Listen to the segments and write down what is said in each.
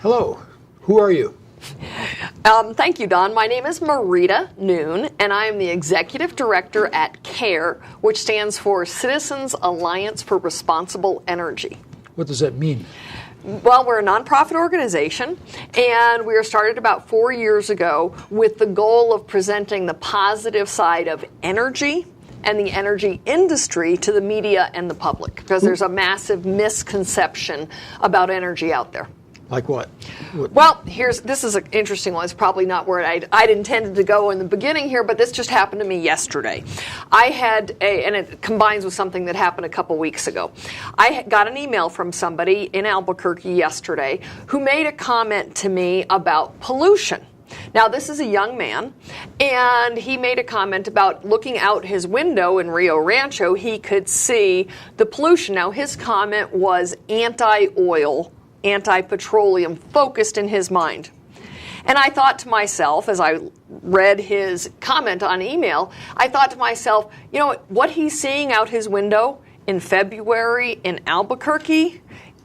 Hello. Who are you? Thank you, Don. My name is Marita Noon, and I am the Executive Director at CARE, which stands for Citizens Alliance for Responsible Energy. What does that mean? Well, we're a nonprofit organization, and we were started about 4 years ago with the goal of presenting the positive side of energy and the energy industry to the media and the public, because there's a massive misconception about energy out there. Like what? Well, this is an interesting one. It's probably not where I'd intended to go in the beginning here, but this just happened to me yesterday. I had and it combines with something that happened a couple weeks ago. I got an email from somebody in Albuquerque yesterday who made a comment to me about pollution. Now, this is a young man, and he made a comment about looking out his window in Rio Rancho, he could see the pollution. Now, his comment was anti-oil, anti-petroleum focused in his mind. And I thought to myself, as I read his comment on email, I thought to myself, you know, what he's seeing out his window in February in Albuquerque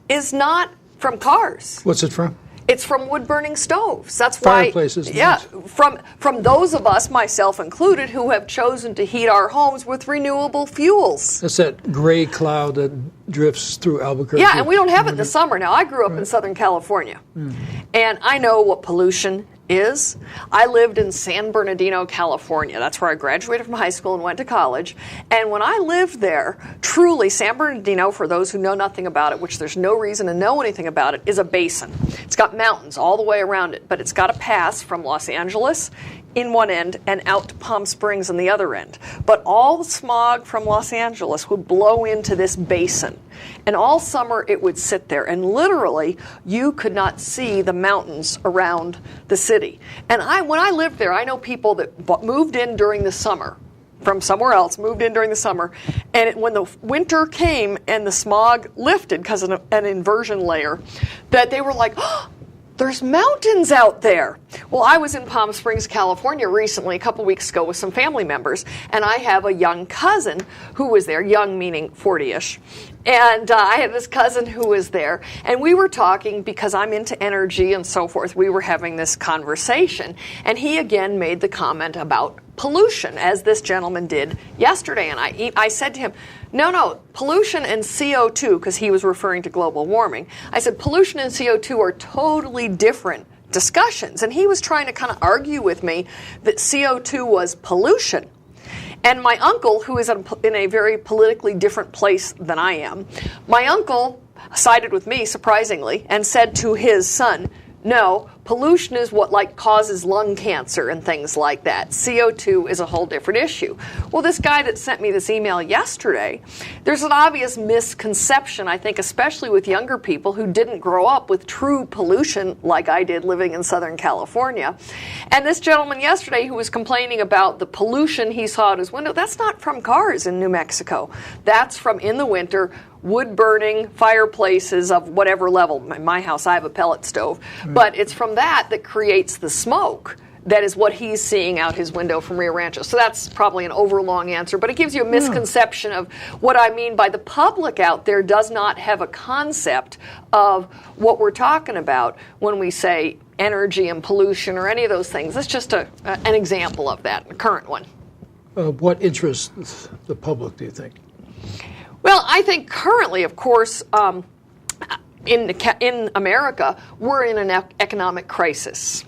is not from cars. What's it from? It's from wood-burning stoves. That's why, fireplaces. Yeah, from those of us, myself included, who have chosen to heat our homes with renewable fuels. That's that gray cloud that drifts through Albuquerque. Yeah, and we don't have it in the summer. Now, I grew up in Southern California, and I know what pollution is. I lived in San Bernardino, California. That's where I graduated from high school and went to college. And when I lived there, truly, San Bernardino, for those who know nothing about it, which there's no reason to know anything about it, is a basin. It's got mountains all the way around it, but it's got a pass from Los Angeles in one end and out to Palm Springs on the other end. But all the smog from Los Angeles would blow into this basin. And all summer it would sit there, and literally you could not see the mountains around the city. And when I lived there, I know people that moved in during the summer from somewhere else, moved in during the summer, and when the winter came and the smog lifted because of an inversion layer, that they were like, oh, there's mountains out there. Well, I was in Palm Springs, California recently, a couple weeks ago, with some family members, and I have a young cousin who was there, young meaning 40-ish. And I had this cousin who was there, and we were talking because I'm into energy and so forth. We were having this conversation, and he again made the comment about pollution, as this gentleman did yesterday. And I said to him, no, pollution and CO2, because he was referring to global warming. I said, pollution and CO2 are totally different discussions. And he was trying to kind of argue with me that CO2 was pollution. And my uncle, who is in a very politically different place than I am, my uncle sided with me, surprisingly, and said to his son, no, pollution is what causes lung cancer and things like that. CO2 is a whole different issue. Well, this guy that sent me this email yesterday, there's an obvious misconception, I think, especially with younger people who didn't grow up with true pollution like I did living in Southern California. And this gentleman yesterday who was complaining about the pollution he saw out his window, that's not from cars in New Mexico. That's from, in the winter, wood-burning fireplaces of whatever level. In my house, I have a pellet stove. Right. But it's from that creates the smoke. That is what he's seeing out his window from Rio Rancho. So that's probably an overlong answer, but it gives you a misconception of what I mean by the public out there does not have a concept of what we're talking about when we say energy and pollution or any of those things. That's just an example of that, a current one. What interests the public, do you think? Well, I think currently, of course, in America, we're in an economic crisis.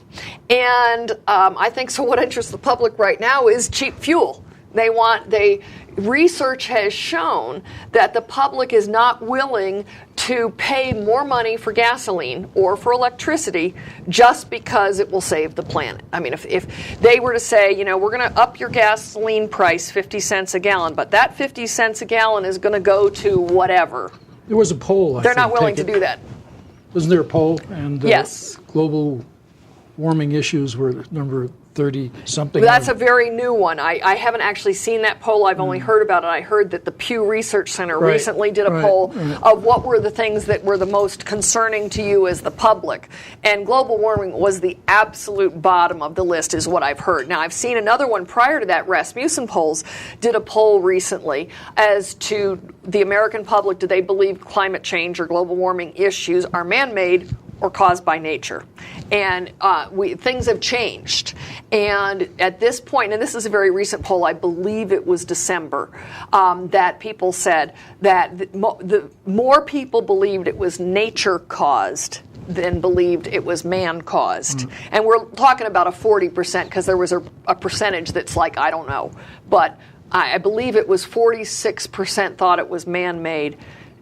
And I think so what interests the public right now is cheap fuel. Research has shown that the public is not willing to pay more money for gasoline or for electricity just because it will save the planet. I mean, if they were to say, we're going to up your gasoline price 50 cents a gallon, but that 50 cents a gallon is going to go to whatever. There was a poll. They're not willing to do that. Wasn't there a poll? And yes. Global warming issues were number 30-something. That's a very new one. I haven't actually seen that poll. I've only heard about it. I heard that the Pew Research Center recently did a poll of what were the things that were the most concerning to you as the public. And global warming was the absolute bottom of the list, is what I've heard. Now, I've seen another one prior to that. Rasmussen Polls did a poll recently as to the American public. Do they believe climate change or global warming issues are man-made or caused by nature. And things have changed. And at this point, and this is a very recent poll, I believe it was December, that people said that the more people believed it was nature caused than believed it was man caused. And we're talking about a 40% because there was a percentage that's like, I don't know. But I believe it was 46% thought it was man-made.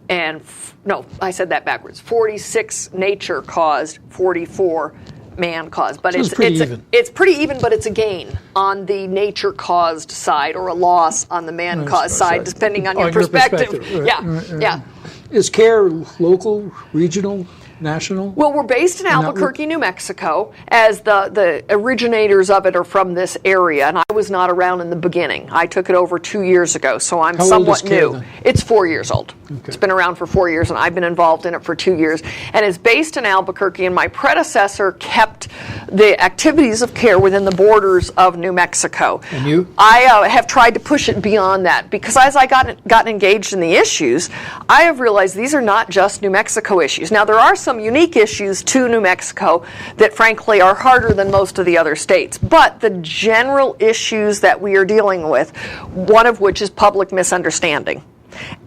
And no, I said that backwards. 46 nature caused, 44 man caused. But so it's pretty even. It's pretty even, but it's a gain on the nature caused side or a loss on the man caused side, depending on your perspective. Right. Yeah. Is CARE local, regional, national? Well, we're based in Albuquerque, New Mexico, as the originators of it are from this area, and I was not around in the beginning. I took it over 2 years ago, so I'm somewhat new. Then? It's 4 years old. Okay. It's been around for 4 years, and I've been involved in it for 2 years. And it's based in Albuquerque, and my predecessor kept the activities of CARE within the borders of New Mexico. And you? I have tried to push it beyond that, because as I gotten engaged in the issues, I have realized these are not just New Mexico issues. Now, there are some unique issues to New Mexico that frankly are harder than most of the other states. But the general issues that we are dealing with, one of which is public misunderstanding.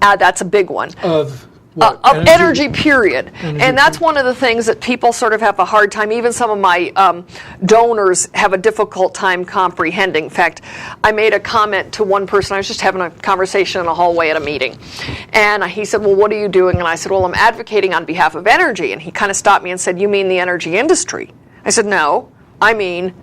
That's a big one. Of what? Of energy, period. And that's one of the things that people sort of have a hard time, even some of my donors have a difficult time comprehending. In fact, I made a comment to one person. I was just having a conversation in a hallway at a meeting. And he said, well, what are you doing? And I said, well, I'm advocating on behalf of energy. And he kind of stopped me and said, you mean the energy industry? I said, no, I mean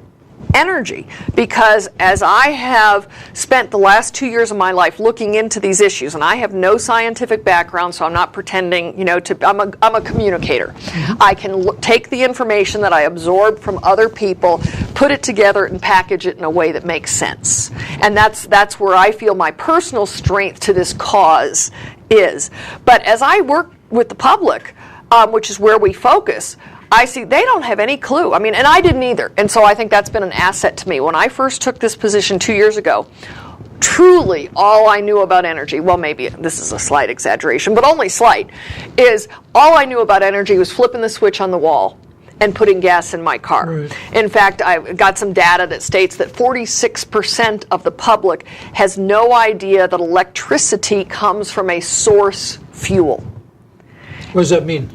energy, because as I have spent the last 2 years of my life looking into these issues, and I have no scientific background, so I'm not pretending, I'm a communicator. I can take the information that I absorb from other people, put it together, and package it in a way that makes sense. And that's where I feel my personal strength to this cause is. But as I work with the public, which is where we focus, I see they don't have any clue. I mean, and I didn't either. And so I think that's been an asset to me. When I first took this position 2 years ago, truly all I knew about energy, well, maybe this is a slight exaggeration, but only slight, is all I knew about energy was flipping the switch on the wall and putting gas in my car. Right. In fact, I got some data that states that 46% of the public has no idea that electricity comes from a source fuel. What does that mean?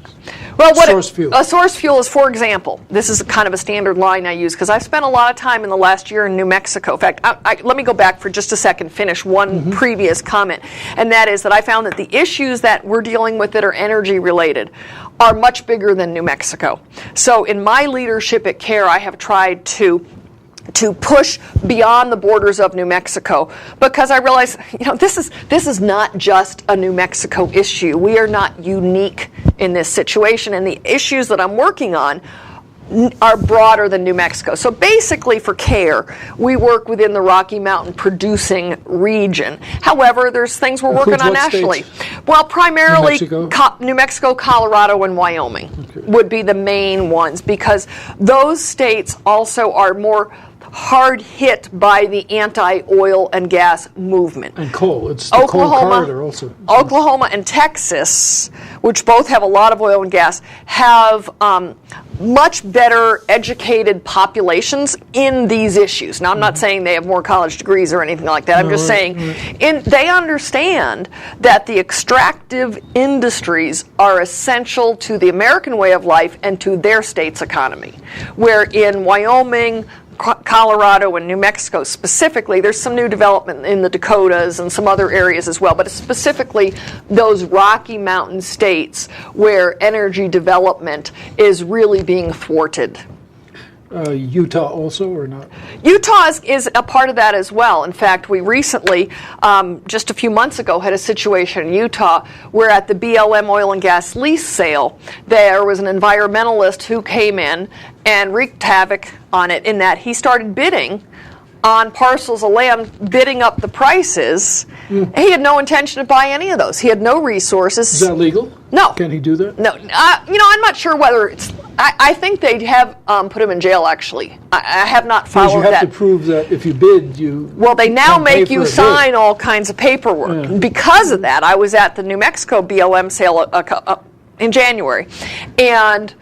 Well, source fuel. A source fuel is, for example, this is kind of a standard line I use because I've spent a lot of time in the last year in New Mexico. In fact, let me go back for just a second, finish one previous comment, and that is that I found that the issues that we're dealing with that are energy related are much bigger than New Mexico. So in my leadership at CARE, I have tried to push beyond the borders of New Mexico, because I realize, this is not just a New Mexico issue. We are not unique in this situation, and the issues that I'm working on are broader than New Mexico. So basically for CARE, we work within the Rocky Mountain producing region. However, there's things we're working on nationally. States? Well, primarily New Mexico, Colorado, and Wyoming would be the main ones, because those states also are more hard hit by the anti-oil and gas movement. And coal. It's the coal corridor also. Oklahoma and Texas, which both have a lot of oil and gas, have much better educated populations in these issues. Now, I'm not saying they have more college degrees or anything like that. I'm just saying they understand that the extractive industries are essential to the American way of life and to their state's economy. Where in Wyoming, Colorado, and New Mexico specifically, there's some new development in the Dakotas and some other areas as well, but it's specifically those Rocky Mountain states where energy development is really being thwarted. Utah also, or not? Utah is a part of that as well. In fact, we recently, just a few months ago, had a situation in Utah where at the BLM oil and gas lease sale, there was an environmentalist who came in and wreaked havoc on it, in that he started bidding on parcels of land, bidding up the prices. He had no intention of buying any of those. He had no resources. Is that legal? No. Can he do that? No. I'm not sure whether it's... I think they'd have put him in jail, actually. I have not followed that. You have to prove that if you bid, you... Well, they now make you sign all kinds of paperwork. Yeah. Because of that, I was at the New Mexico BLM sale in January. And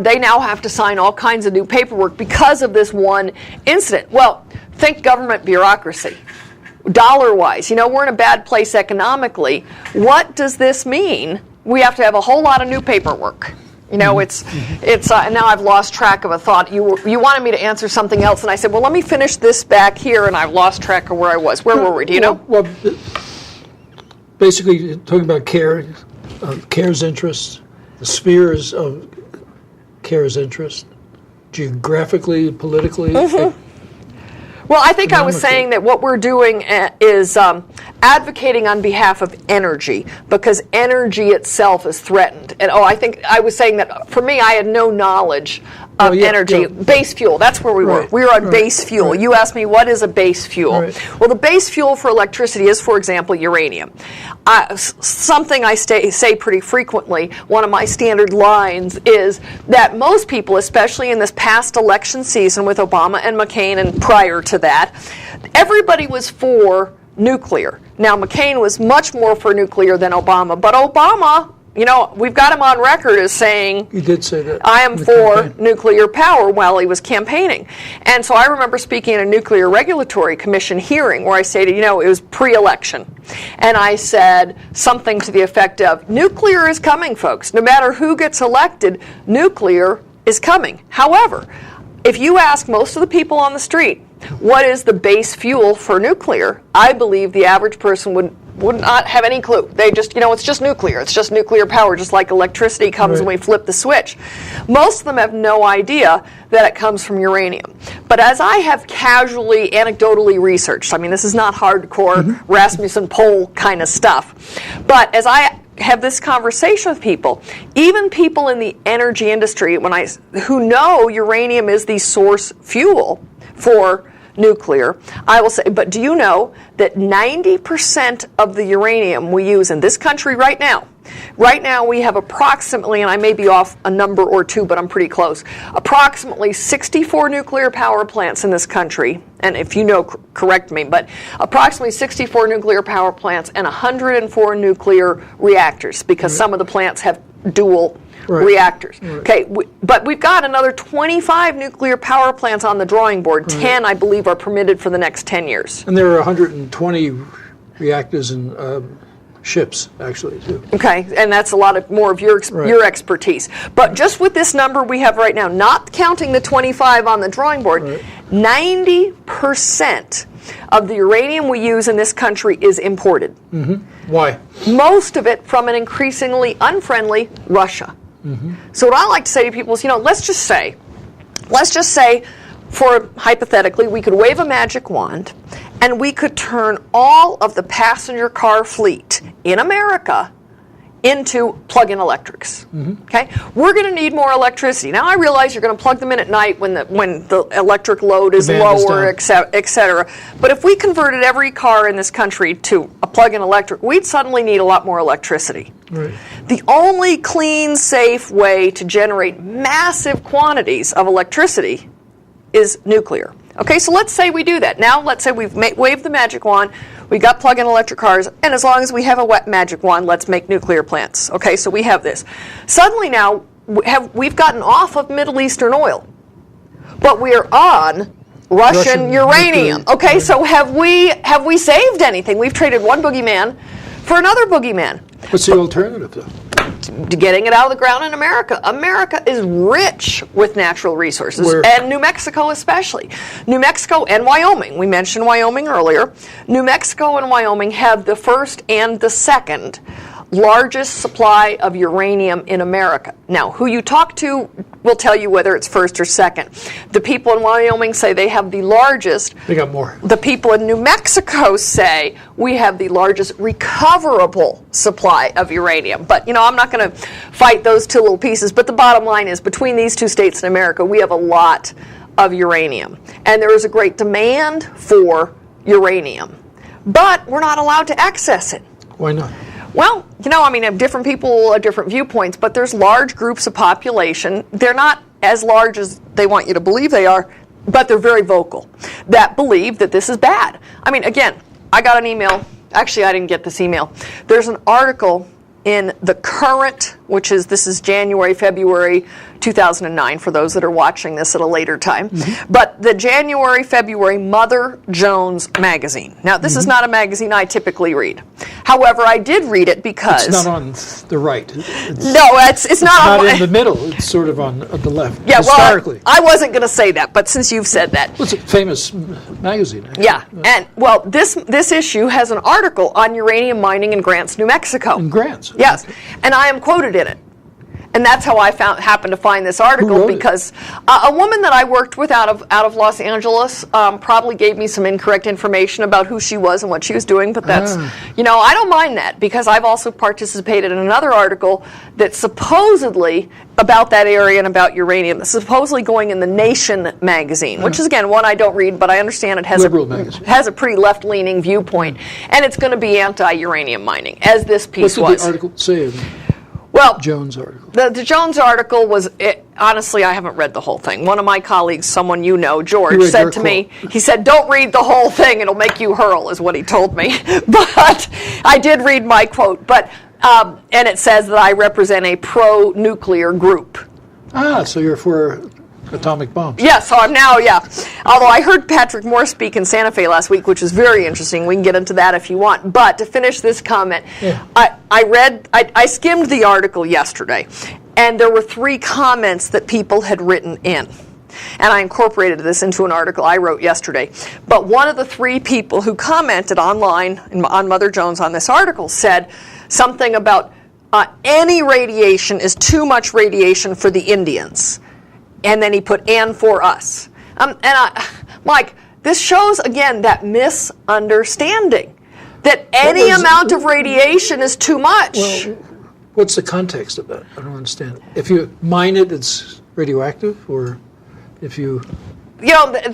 they now have to sign all kinds of new paperwork because of this one incident. Well, think government bureaucracy. Dollar-wise, we're in a bad place economically. What does this mean? We have to have a whole lot of new paperwork. It's and now I've lost track of a thought. You wanted me to answer something else, and I said, well, let me finish this back here, and I've lost track of where I was. Where were we? Do you know? Well, basically, talking about CARE's interest, the spheres of CARE's interest, geographically, politically. Well, I think I was saying that what we're doing is advocating on behalf of energy, because energy itself is threatened. And I think I was saying that for me, I had no knowledge of energy. Yeah. Base fuel, that's where we were. We were on base fuel. Right. You asked me, what is a base fuel? Right. Well, the base fuel for electricity is, for example, uranium. Something I say pretty frequently, one of my standard lines is that most people, especially in this past election season with Obama and McCain and prior to that, everybody was for nuclear. Now, McCain was much more for nuclear than Obama, but Obama, we've got him on record as saying, he did say that, I am for nuclear power while he was campaigning. And so I remember speaking at a Nuclear Regulatory Commission hearing where I stated, it was pre-election. And I said something to the effect of, nuclear is coming, folks. No matter who gets elected, nuclear is coming. However, if you ask most of the people on the street, what is the base fuel for nuclear, I believe the average person would not have any clue. They just, it's just nuclear. It's just nuclear power, just like electricity comes when we flip the switch. Most of them have no idea that it comes from uranium. But as I have casually, anecdotally researched, this is not hardcore Rasmussen poll kind of stuff, but as I have this conversation with people, even people in the energy industry, who know uranium is the source fuel for nuclear, I will say, but do you know that 90% of the uranium we use in this country right now we have approximately, and I may be off a number or two, but I'm pretty close, approximately 64 nuclear power plants in this country, and if you know, correct me, but approximately 64 nuclear power plants and 104 nuclear reactors, because some of the plants have dual reactors. Okay, but we've got another 25 nuclear power plants on the drawing board. 10, I believe, are permitted for the next 10 years. And there are 120 reactors in ships, actually, too. Okay, and that's a lot more of your expertise. But just with this number we have right now, not counting the 25 on the drawing board, 90% of the uranium we use in this country is imported. Why? Most of it from an increasingly unfriendly Russia. So what I like to say to people is, let's just say, for hypothetically, we could wave a magic wand and we could turn all of the passenger car fleet in America into plug-in electrics. Okay, we're going to need more electricity. Now I realize you're going to plug them in at night when the electric load is lower, et cetera. But if we converted every car in this country to a plug-in electric, we'd suddenly need a lot more electricity. The only clean, safe way to generate massive quantities of electricity is nuclear. Okay, so let's say we do that. Now let's say we've waved the magic wand, we got plug-in electric cars, and as long as we have a wet magic wand, let's make nuclear plants. Okay, so we have this. Suddenly now, we've gotten off of Middle Eastern oil, but we are on Russian uranium. Okay, so have we saved anything? We've traded one boogeyman for another boogeyman. What's the alternative, though? Getting it out of the ground in America. America is rich with natural resources, and New Mexico especially. New Mexico and Wyoming, we mentioned Wyoming earlier. New Mexico and Wyoming have the first and the second largest supply of uranium in America. Now, who you talk to will tell you whether it's first or second. The people in Wyoming say they have the largest. They got more. The people in New Mexico say we have the largest recoverable supply of uranium. But, I'm not going to fight those two little pieces. But the bottom line is, between these two states in America, we have a lot of uranium. And there is a great demand for uranium. But we're not allowed to access it. Why not? Well, different people have different viewpoints, but there's large groups of population. They're not as large as they want you to believe they are, but they're very vocal, that believe that this is bad. Again, I got an email. Actually, I didn't get this email. There's an article in The Current, this is January, February 2009, for those that are watching this at a later time. But the January, February Mother Jones magazine. Now, this is not a magazine I typically read. However, I did read it because... It's not on the right. It's not in the middle. It's sort of on the left, yeah, historically. Well, I wasn't going to say that, but since you've said that. Well, it's a famous magazine, actually. Yeah, and, well, this issue has an article on uranium mining in Grants, New Mexico. In Grants? Yes, and I am quoted in it. And that's how I happened to find this article, because a woman that I worked with out of Los Angeles probably gave me some incorrect information about who she was and what she was doing. But that's, I don't mind that, because I've also participated in another article that's supposedly about that area and about uranium. That's supposedly going in the Nation magazine, which is, again, one I don't read, but I understand it has a pretty left-leaning viewpoint. And it's going to be anti-uranium mining, as this piece was. What did the article say? Well, Jones article. The Jones article was, honestly, I haven't read the whole thing. One of my colleagues, someone you know, George, said to me, he said, don't read the whole thing, it'll make you hurl, is what he told me. But I did read my quote, but and it says that I represent a pro-nuclear group. So you're for atomic bombs. Yeah, so I'm now, Although I heard Patrick Moore speak in Santa Fe last week, which was very interesting. We can get into that if you want. But to finish this comment, I skimmed the article yesterday, and there were 3 comments that people had written in. And I incorporated this into an article I wrote yesterday. But one of the 3 people who commented online on Mother Jones on this article said something about any radiation is too much radiation for the Indians. And then he put, and for us. Mike, this shows, again, that misunderstanding. That any amount of radiation is too much. Well, what's the context of that? I don't understand. If you mine it, it's radioactive? Or if you...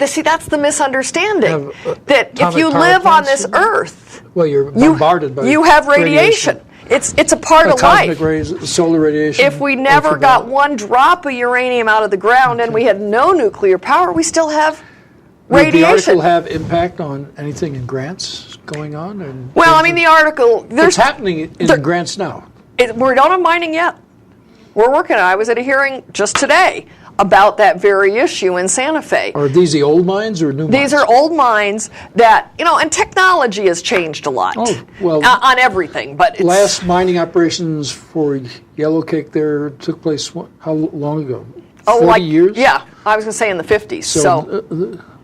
see, that's the misunderstanding. That if you live on this Earth... Well, you're bombarded by you have radiation. It's a part of life. Cosmic rays, solar radiation. If we never got one drop of uranium out of the ground and we had no nuclear power, we still have radiation. Would the article have impact on anything in Grants going on? Well, I mean, the article... It's happening in Grants now. We don't have mining yet. We're working on it. I was at a hearing just today about that very issue in Santa Fe. Are these the old mines or new mines? These are old mines that, and technology has changed a lot on everything. But last mining operations for Yellowcake there took place, how long ago? 40 years? Yeah, I was going to say in the 50s. So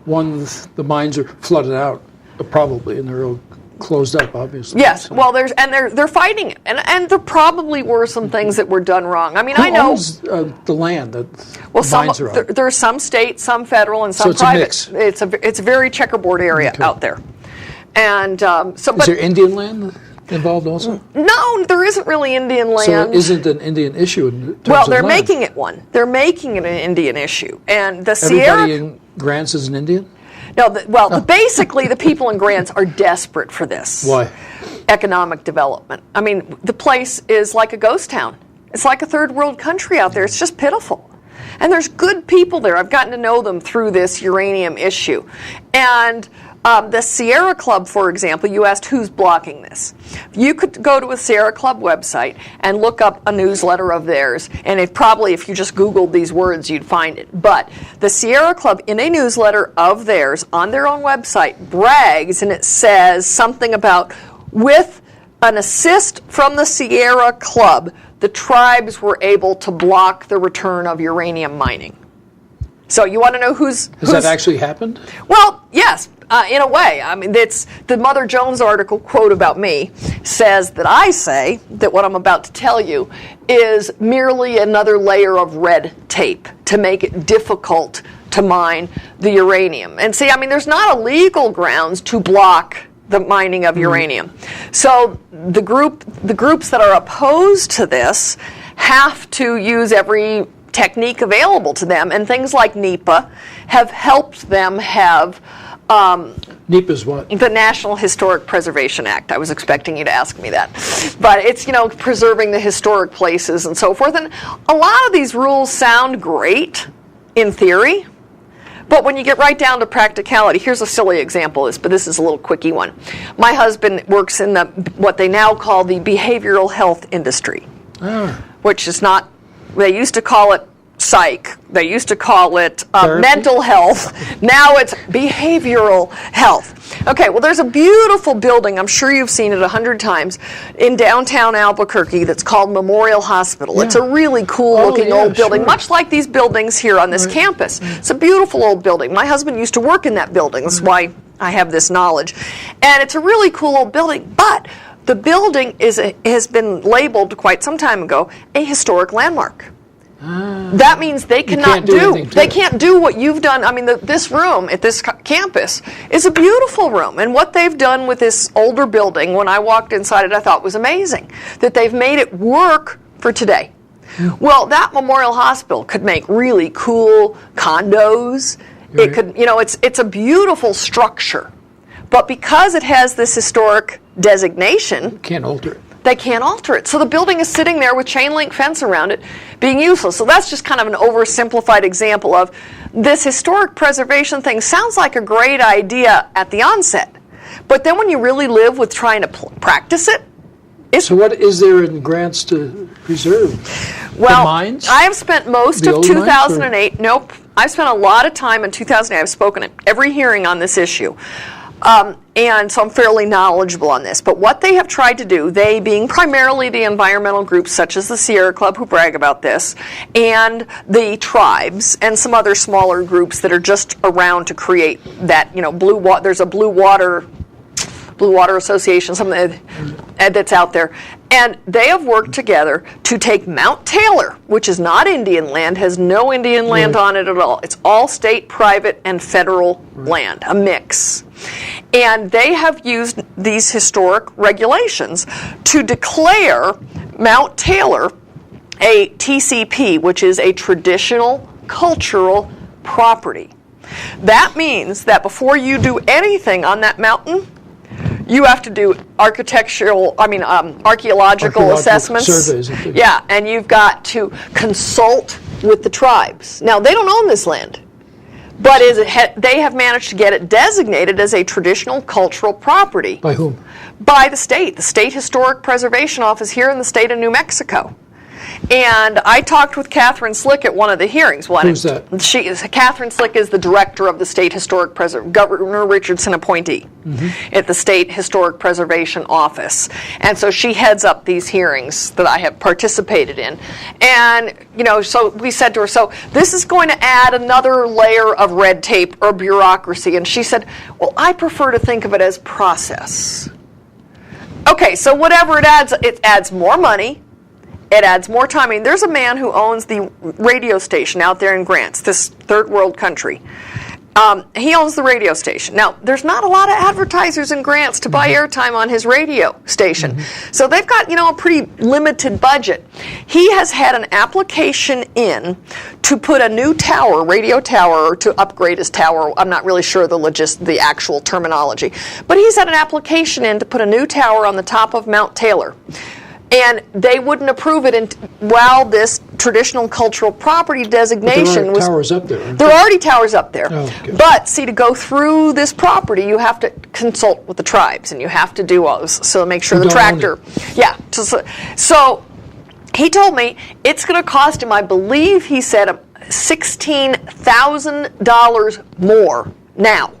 the mines are flooded out, probably, and they're all closed up, obviously. Yes, well, they're fighting it, and there probably were some things that were done wrong. I mean, I know owns, the land that the mines are on? There's some state, some federal, and some private. So it's a mix. It's a very checkerboard area out there, and is there Indian land involved also? No, there isn't really Indian land. So it isn't an Indian issue in terms well, of they're land. making it one. They're making it an Indian issue, and the Sierra. Everybody in Grants is an Indian? No, basically the people in Grants are desperate for this. Why? Economic development. I mean, the place is like a ghost town. It's like a third world country out there. It's just pitiful. And there's good people there. I've gotten to know them through this uranium issue. And the Sierra Club, for example, you asked who's blocking this. You could go to a Sierra Club website and look up a newsletter of theirs, and if you just Googled these words, you'd find it. But the Sierra Club, in a newsletter of theirs on their own website, brags, and it says something about, with an assist from the Sierra Club, the tribes were able to block the return of uranium mining. So you want to know who's that actually happened? Well, yes, in a way. I mean, it's the Mother Jones article quote about me says that I say that what I'm about to tell you is merely another layer of red tape to make it difficult to mine the uranium. And see, I mean, there's not a legal grounds to block the mining of uranium. So the groups that are opposed to this have to use every technique available to them, and things like NEPA have helped them have NEPA's what? The National Historic Preservation Act. I was expecting you to ask me that. But it's, preserving the historic places and so forth. And a lot of these rules sound great in theory, but when you get right down to practicality, here's a silly example, but this is a little quickie one. My husband works in what they now call the behavioral health industry, which is not, they used to call it psych. They used to call it Therapy? mental health. Now it's behavioral health. Okay, well, there's a beautiful building, I'm sure you've seen it 100 times, in downtown Albuquerque that's called Memorial Hospital. It's a really cool-looking old building, sure. much like these buildings here on this campus. It's a beautiful old building. My husband used to work in that building. That's why I have this knowledge. And it's a really cool old building, but the building has been labeled quite some time ago a historic landmark. That means they cannot they can't do what you've done. I mean, this room at this campus is a beautiful room, and what they've done with this older building, when I walked inside it, I thought was amazing, that they've made it work for today. Well, that Memorial Hospital could make really cool condos. It could, it's a beautiful structure, but because it has this historic designation, Can't alter it. they can't alter it. So the building is sitting there with chain link fence around it, being useless. So that's just kind of an oversimplified example of this historic preservation thing. Sounds like a great idea at the onset, but then when you really live with trying to practice it, So what is there in grants to preserve? well, the mines? I have spent most The of old mines, 2008. Nope, I've spent a lot of time in 2008. I've spoken at every hearing on this issue. And so I'm fairly knowledgeable on this. But what they have tried to do, they being primarily the environmental groups such as the Sierra Club who brag about this, and the tribes, and some other smaller groups that are just around to create that, there's a Blue Water Association, something that's out there. And they have worked together to take Mount Taylor, which is not Indian land, has no Indian land on it at all. It's all state, private, and federal land, a mix. And they have used these historic regulations to declare Mount Taylor a TCP, which is a traditional cultural property. That means that before you do anything on that mountain, you have to do archaeological assessments. Surveys. Yeah, and you've got to consult with the tribes. Now, they don't own this land, but they have managed to get it designated as a traditional cultural property. By whom? By the State Historic Preservation Office here in the state of New Mexico. And I talked with Catherine Slick at one of the hearings. Who's that? Catherine Slick is the director of the State Historic Governor Richardson appointee at the State Historic Preservation Office. And so she heads up these hearings that I have participated in. And, so we said to her, so this is going to add another layer of red tape or bureaucracy. And she said, well, I prefer to think of it as process. Okay, so whatever it adds more money. It adds more time. I mean, there's a man who owns the radio station out there in Grants, this third world country. He owns the radio station. Now, there's not a lot of advertisers in Grants to buy airtime on his radio station. So they've got, a pretty limited budget. He has had an application in to put a new tower, radio tower, or to upgrade his tower. I'm not really sure the actual terminology. But he's had an application in to put a new tower on the top of Mount Taylor. And they wouldn't approve it while this traditional cultural property designation was. There are towers up there. There are already towers up there. Oh, okay. But see, to go through this property, you have to consult with the tribes, and you have to do all this. So make sure the tractor. Yeah. So he told me it's going to cost him, I believe he said, $16,000 more now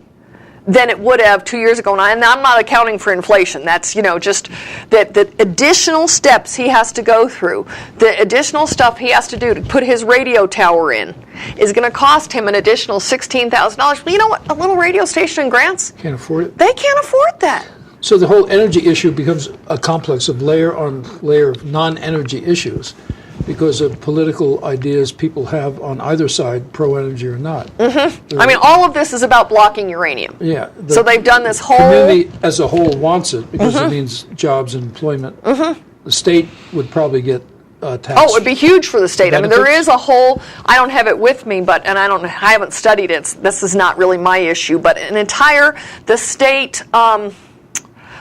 than it would have 2 years ago. And I'm not accounting for inflation. That's, just the additional steps he has to go through, the additional stuff he has to do to put his radio tower in is going to cost him an additional $16,000. Well, you know what? A little radio station in Grants, Can't afford it. they can't afford that. So the whole energy issue becomes a complex of layer on layer of non-energy issues because of political ideas people have on either side, pro-energy or not. I mean, all of this is about blocking uranium. Yeah. So they've done this whole. Community as a whole wants it because it means jobs and employment. The state would probably get tax. Oh, it would be huge for the state. I mean, there benefits. is a whole. I don't have it with me, but I haven't studied it. This is not really my issue. But the state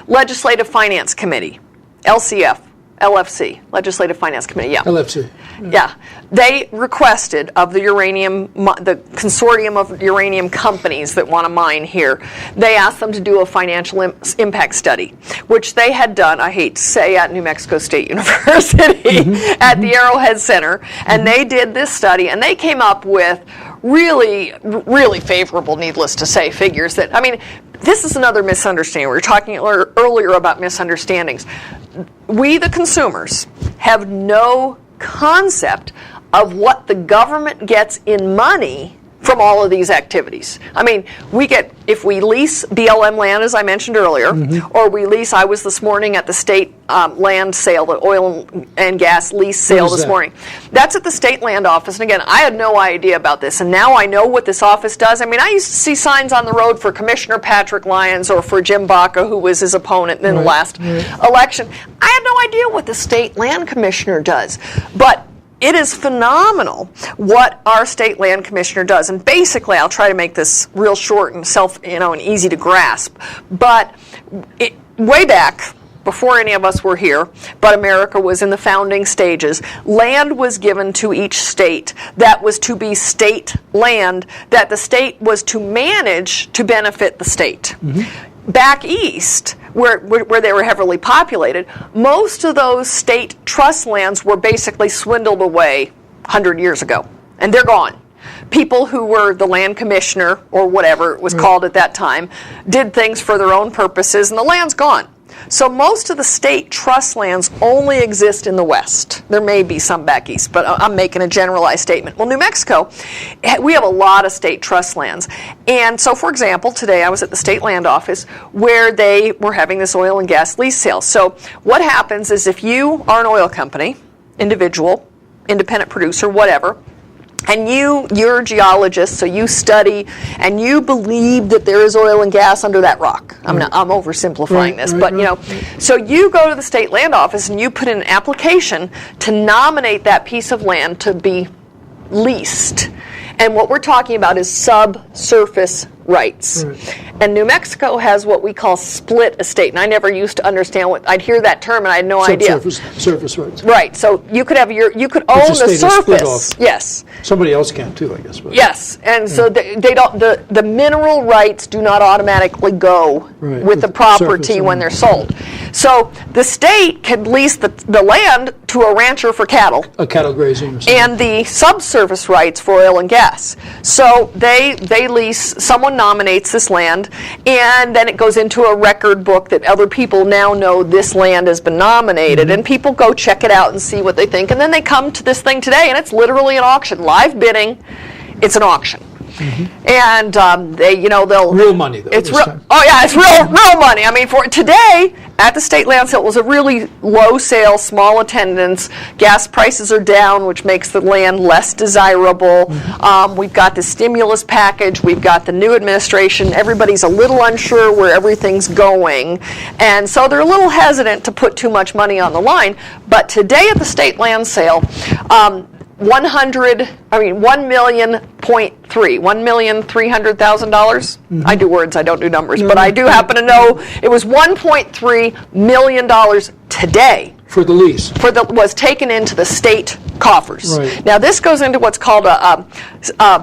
legislative finance committee, LCF. LFC, Legislative Finance Committee, yeah. LFC. Yeah. They requested of the the consortium of uranium companies that want to mine here, they asked them to do a financial impact study, which they had done, I hate to say, at New Mexico State University, at the Arrowhead Center, and they did this study, and they came up with really, really favorable, needless to say, figures that, I mean, this is another misunderstanding. We were talking earlier about misunderstandings. We, the consumers, have no concept of what the government gets in money from all of these activities. I mean, we get, if we lease BLM land, as I mentioned earlier, or we lease, I was this morning at the state land sale, the oil and gas lease sale this morning. That's at the state land office. And again, I had no idea about this, and now I know what this office does. I mean, I used to see signs on the road for Commissioner Patrick Lyons or for Jim Baca, who was his opponent in the last election. I had no idea what the state land commissioner does. But it is phenomenal what our state land commissioner does, and basically, I'll try to make this real short and and easy to grasp. But way back, before any of us were here, but America was in the founding stages, land was given to each state that was to be state land that the state was to manage to benefit the state. Back east, where they were heavily populated, most of those state trust lands were basically swindled away 100 years ago, and they're gone. People who were the land commissioner, or whatever it was called at that time, did things for their own purposes, and the land's gone. So most of the state trust lands only exist in the West. There may be some back east, but I'm making a generalized statement. Well, New Mexico, we have a lot of state trust lands. And so, for example, today I was at the state land office where they were having this oil and gas lease sale. So what happens is if you are an oil company, individual, independent producer, whatever, and you're a geologist, so you study and you believe that there is oil and gas under that rock. I'm oversimplifying this, but so you go to the state land office and you put in an application to nominate that piece of land to be leased. And what we're talking about is subsurface rights. And New Mexico has what we call split estate. And I never used to understand I'd hear that term and I had no idea. Surface rights. Right. So you could have you could own the surface. Yes. Somebody else can too, I guess. But. Yes. And so they don't. The mineral rights do not automatically go with the property when they're sold. So the state can lease the land to a rancher for cattle. A cattle grazing. Or something. And the subsurface rights for oil and gas. So they lease. Someone nominates this land, and then it goes into a record book that other people now know this land has been nominated, and people go check it out and see what they think, and then they come to this thing today, and it's literally an auction, live bidding. It's an auction. And they'll real money though. It's real. Oh yeah, it's real money. I mean, for today at the state land sale, it was a really low sale, small attendance. Gas prices are down, which makes the land less desirable. We've got the stimulus package. We've got the new administration. Everybody's a little unsure where everything's going, and so they're a little hesitant to put too much money on the line. But today at the state land sale, $1,300,000. I do words, I don't do numbers, but I do happen to know it was $1.3 million today. For the lease. Was taken into the state coffers. Right. Now this goes into what's called a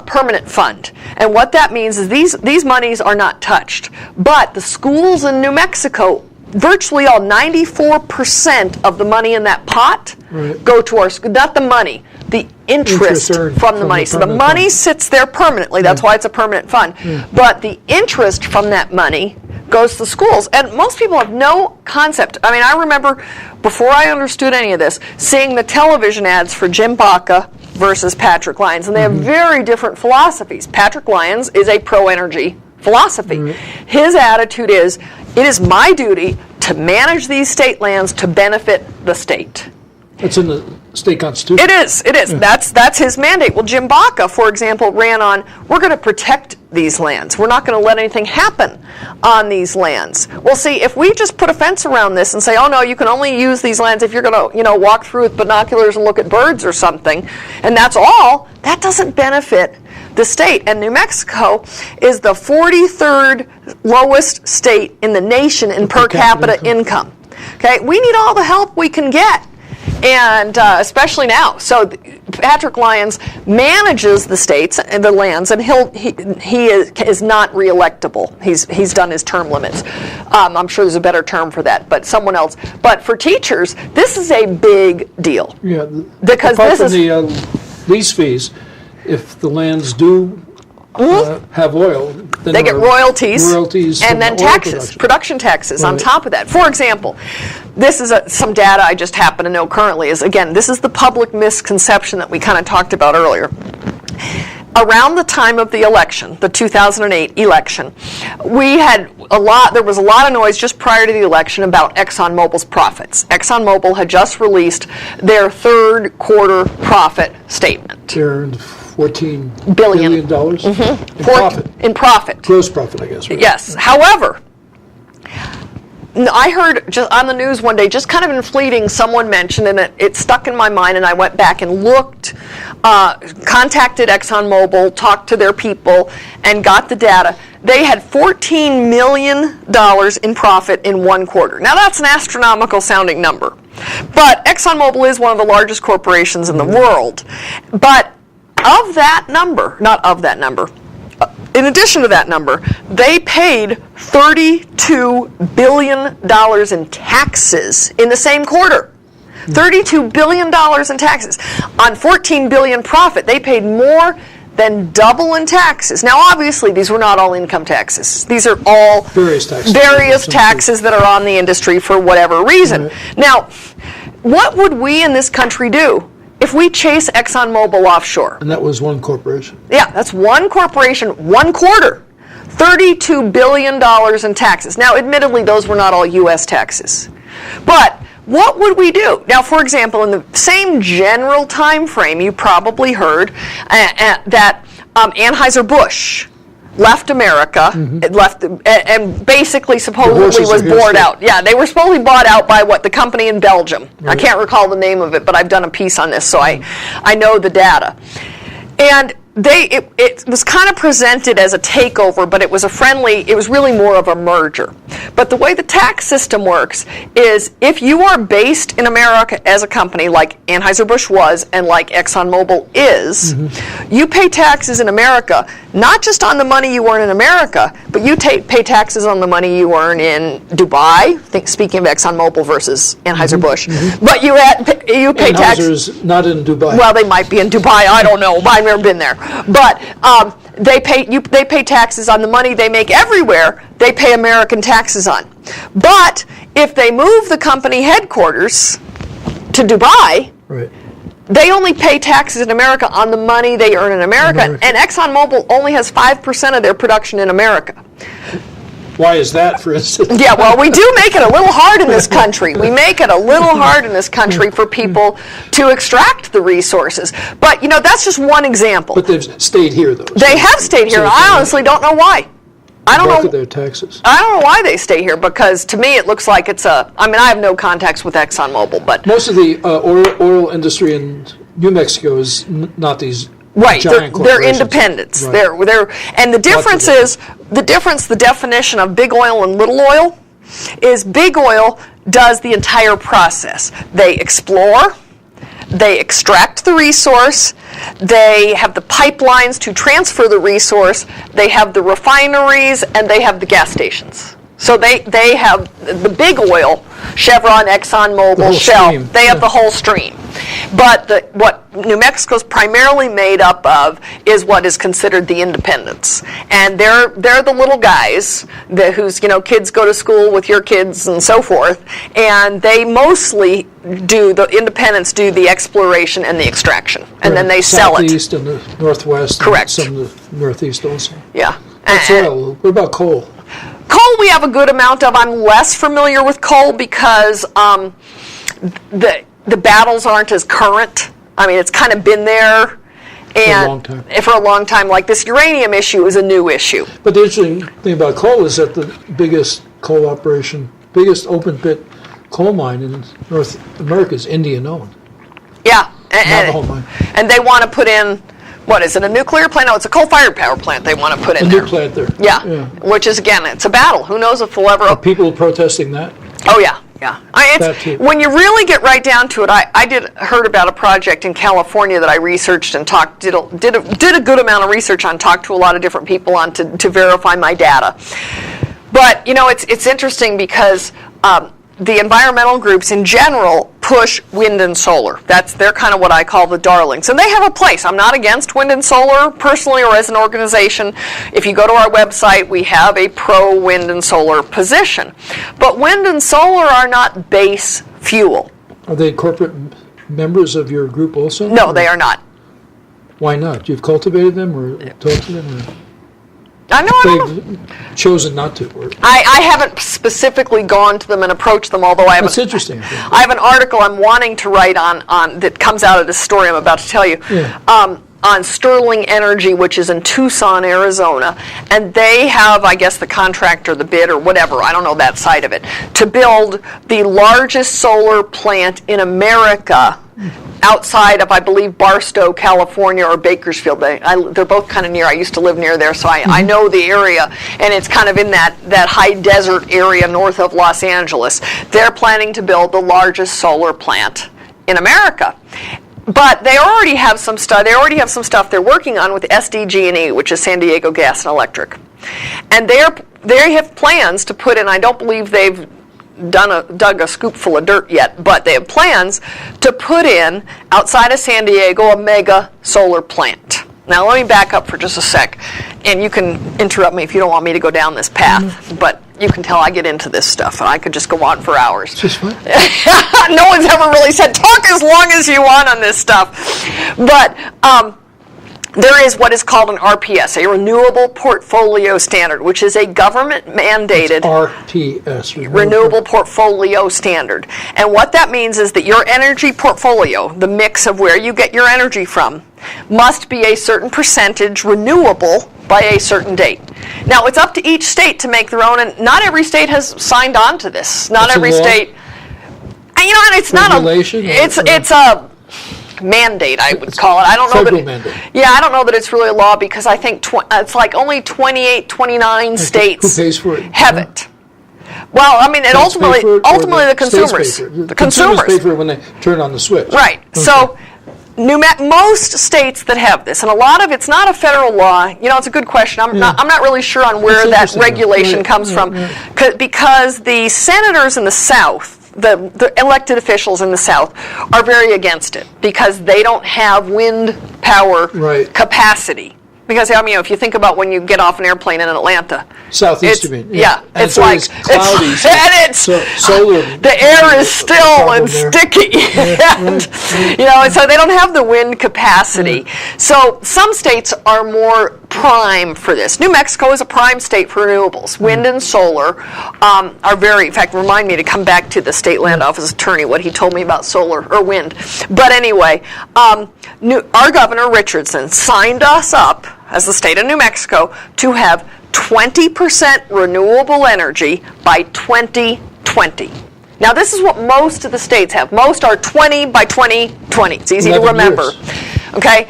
permanent fund. And what that means is these monies are not touched. But the schools in New Mexico, virtually all, 94% of the money in that pot go to our school. Not the money, the interest from the money. So the money sits there permanently. That's why it's a permanent fund. But the interest from that money goes to schools. And most people have no concept. I mean, I remember before I understood any of this, seeing the television ads for Jim Baca versus Patrick Lyons. And they have very different philosophies. Patrick Lyons is a pro-energy philosophy. His attitude is, it is my duty to manage these state lands to benefit the state. It's in the state constitution. It is. Yeah. That's his mandate. Well, Jim Baca, for example, ran on, we're going to protect these lands. We're not going to let anything happen on these lands. Well, see, if we just put a fence around this and say, oh no, you can only use these lands if you're going to, walk through with binoculars and look at birds or something, and that's all, that doesn't benefit the state. And New Mexico is the 43rd lowest state in the nation in per capita income. Okay, we need all the help we can get, and especially now. So Patrick Lyons manages the states and the lands, and he is not reelectable. He's done his term limits. I'm sure there's a better term for that, but someone else. But for teachers, this is a big deal. Yeah, because apart this from is the lease fees, if the lands do have oil, then they get royalties from and then the oil taxes, production taxes on Right. top of that. For example, this is some data I just happen to know currently is, again, this is the public misconception that we kind of talked about earlier. Around the time of the election, the 2008 election, there was a lot of noise just prior to the election about ExxonMobil's profits. ExxonMobil had just released their third quarter profit statement. They earned $14 Billion. in profit. In profit. Gross profit, I guess. Right? Yes. However, I heard just on the news one day, just kind of in fleeting, someone mentioned, and it stuck in my mind, and I went back and looked, contacted ExxonMobil, talked to their people, and got the data. They had $14 million in profit in one quarter. Now, that's an astronomical sounding number. But ExxonMobil is one of the largest corporations in the world. But of that number, not of that number, in addition to that number, they paid $32 billion in taxes in the same quarter. $32 billion in taxes. On $14 billion profit, they paid more than double in taxes. Now, obviously, these were not all income taxes. These are all various taxes that are on the industry for whatever reason. Right. Now, what would we in this country do if we chase ExxonMobil offshore? And that was one corporation. Yeah, that's one corporation, one quarter. $32 billion in taxes. Now, admittedly, those were not all U.S. taxes. But what would we do? Now, for example, in the same general time frame, you probably heard that Anheuser-Busch left America, and basically supposedly was bought out. Yeah, they were supposedly bought out by the company in Belgium. Right. I can't recall the name of it, but I've done a piece on this, so I know the data. And it was kind of presented as a takeover, but it was really more of a merger. But the way the tax system works is if you are based in America as a company like Anheuser-Busch was and like ExxonMobil is, you pay taxes in America, not just on the money you earn in America, but you pay taxes on the money you earn in Dubai, speaking of ExxonMobil versus Anheuser-Busch, but you pay taxes. Anheuser's not in Dubai. Well, they might be in Dubai, I don't know, I've never been there. But they pay taxes on the money they make everywhere. They pay American taxes on. But if they move the company headquarters to Dubai, right, they only pay taxes in America on the money they earn in America. And ExxonMobil only has 5% of their production in America. Why is that, for instance? Yeah, well, we do make it a little hard in this country. We make it a little hard in this country for people to extract the resources. But, that's just one example. But they've stayed here, though. They have stayed here, and I honestly don't know why. I don't know their taxes. I don't know why they stay here, because to me it looks like I have no contacts with ExxonMobil, but most of the oil industry in New Mexico is not these right. giant They're independents. Right. They're and the difference is the definition of big oil and little oil is big oil does the entire process. They explore, they extract the resource, they have the pipelines to transfer the resource, they have the refineries, and they have the gas stations. So they have the big oil, Chevron, ExxonMobil, Shell, they have the whole stream. But what New Mexico's primarily made up of is what is considered the independents. And they're the little guys whose kids go to school with your kids and so forth. And they mostly the independents do the exploration and the extraction. And then they sell it. Southeast and the Northwest. Correct. And some of the Northeast also. Yeah. That's oil. What about coal? Coal we have a good amount of. I'm less familiar with coal because the battles aren't as current. I mean, it's kind of been there for a long time. Like this uranium issue is a new issue. But the interesting thing about coal is that the biggest coal operation, biggest open pit coal mine in North America is Indian owned. Yeah. Navajo mine. And they want to put in, what is it, a nuclear plant? No, it's a coal-fired power plant they want to put in there. A new plant there. Yeah. Which is, again, it's a battle. Who knows if we'll ever... Are people protesting that? Oh, yeah. Yeah, That too. when you really get right down to it, I heard about a project in California that I researched and did a good amount of research on, talked to a lot of different people on to verify my data. But it's interesting because the environmental groups in general push wind and solar. They're kind of what I call the darlings. And they have a place. I'm not against wind and solar personally or as an organization. If you go to our website, we have a pro-wind and solar position. But wind and solar are not base fuel. Are they corporate members of your group also? No, they are not. Why not? You've cultivated them or talked to them? Or? I They've chosen not to. Or? I haven't specifically gone to them and approached them, although I have. That's interesting. I have an article I'm wanting to write on that comes out of this story I'm about to tell you. Yeah. On Sterling Energy, which is in Tucson, Arizona, and they have, I guess, the contract or the bid or whatever, I don't know that side of it, to build the largest solar plant in America outside of, I believe, Barstow, California, or Bakersfield. They're both kind of near. I used to live near there, so I know the area, and it's kind of in that high desert area north of Los Angeles. They're planning to build the largest solar plant in America. But they already have some stuff. They already have some stuff they're working on with SDG&E, which is San Diego Gas and Electric, and they have plans to put in. I don't believe they've dug a scoop full of dirt yet, but they have plans to put in outside of San Diego a mega solar plant. Now let me back up for just a sec, and you can interrupt me if you don't want me to go down this path, but you can tell I get into this stuff, and I could just go on for hours. Just fine. No one's ever really said, talk as long as you want on this stuff. But there is what is called an RPS, a Renewable Portfolio Standard, which is a government-mandated RPS, Renewable Portfolio Standard. And what that means is that your energy portfolio, the mix of where you get your energy from, must be a certain percentage renewable by a certain date. Now, it's up to each state to make their own, and not every state has signed on to this. Not That's every state. And it's Regulation, not a. It's a mandate, I would call it. I don't know federal that. mandate. Yeah, I don't know that it's really a law because I think it's like only 28, 29 states Who pays for it? have it. Well, I mean, ultimately the consumers. The consumers pay for it when they turn on the switch. Right. Okay. So, most states that have this, and a lot of it's not a federal law. It's a good question. I'm not really sure on where that regulation comes from, because the senators in the South, the elected officials in the South, are very against it because they don't have wind power capacity. Because if you think about when you get off an airplane in Atlanta, southeast of me, yeah, and it's so like it's cloudy, solar. The air is still and sticky, and so they don't have the wind capacity. So some states are more prime for this. New Mexico is a prime state for renewables. Wind and solar are very. In fact, remind me to come back to the state land office attorney what he told me about solar or wind. But anyway, our Governor Richardson signed us up as the state of New Mexico to have 20% renewable energy by 2020. Now, this is what most of the states have. Most are 20 by 2020. It's easy to remember. Years. Okay?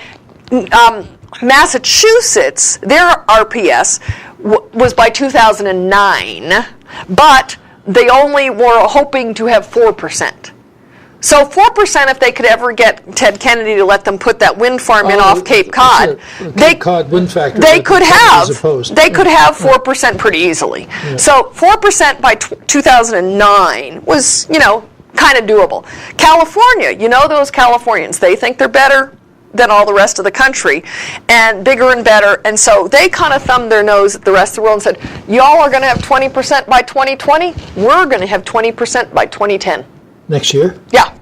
Massachusetts, their RPS was by 2009, but they only were hoping to have 4%. So 4%, if they could ever get Ted Kennedy to let them put that wind farm in off Cape Cod, Cape Cod wind factor. They could have 4% pretty easily. Yeah. So 4% by 2009 was, kind of doable. California, those Californians, they think they're better than all the rest of the country and bigger and better, and so they kind of thumbed their nose at the rest of the world and said, y'all are going to have 20% by 2020, we're going to have 20% by 2010. Next year? Yeah.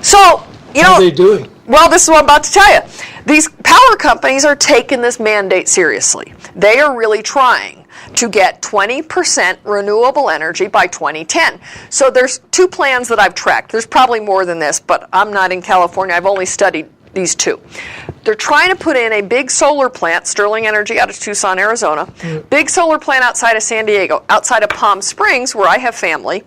So, how are they doing? Well, this is what I'm about to tell you. These power companies are taking this mandate seriously. They are really trying to get 20% renewable energy by 2010. So there's two plans that I've tracked. There's probably more than this, but I'm not in California. I've only studied these two. They're trying to put in a big solar plant, Sterling Energy out of Tucson, Arizona, big solar plant outside of San Diego, outside of Palm Springs, where I have family.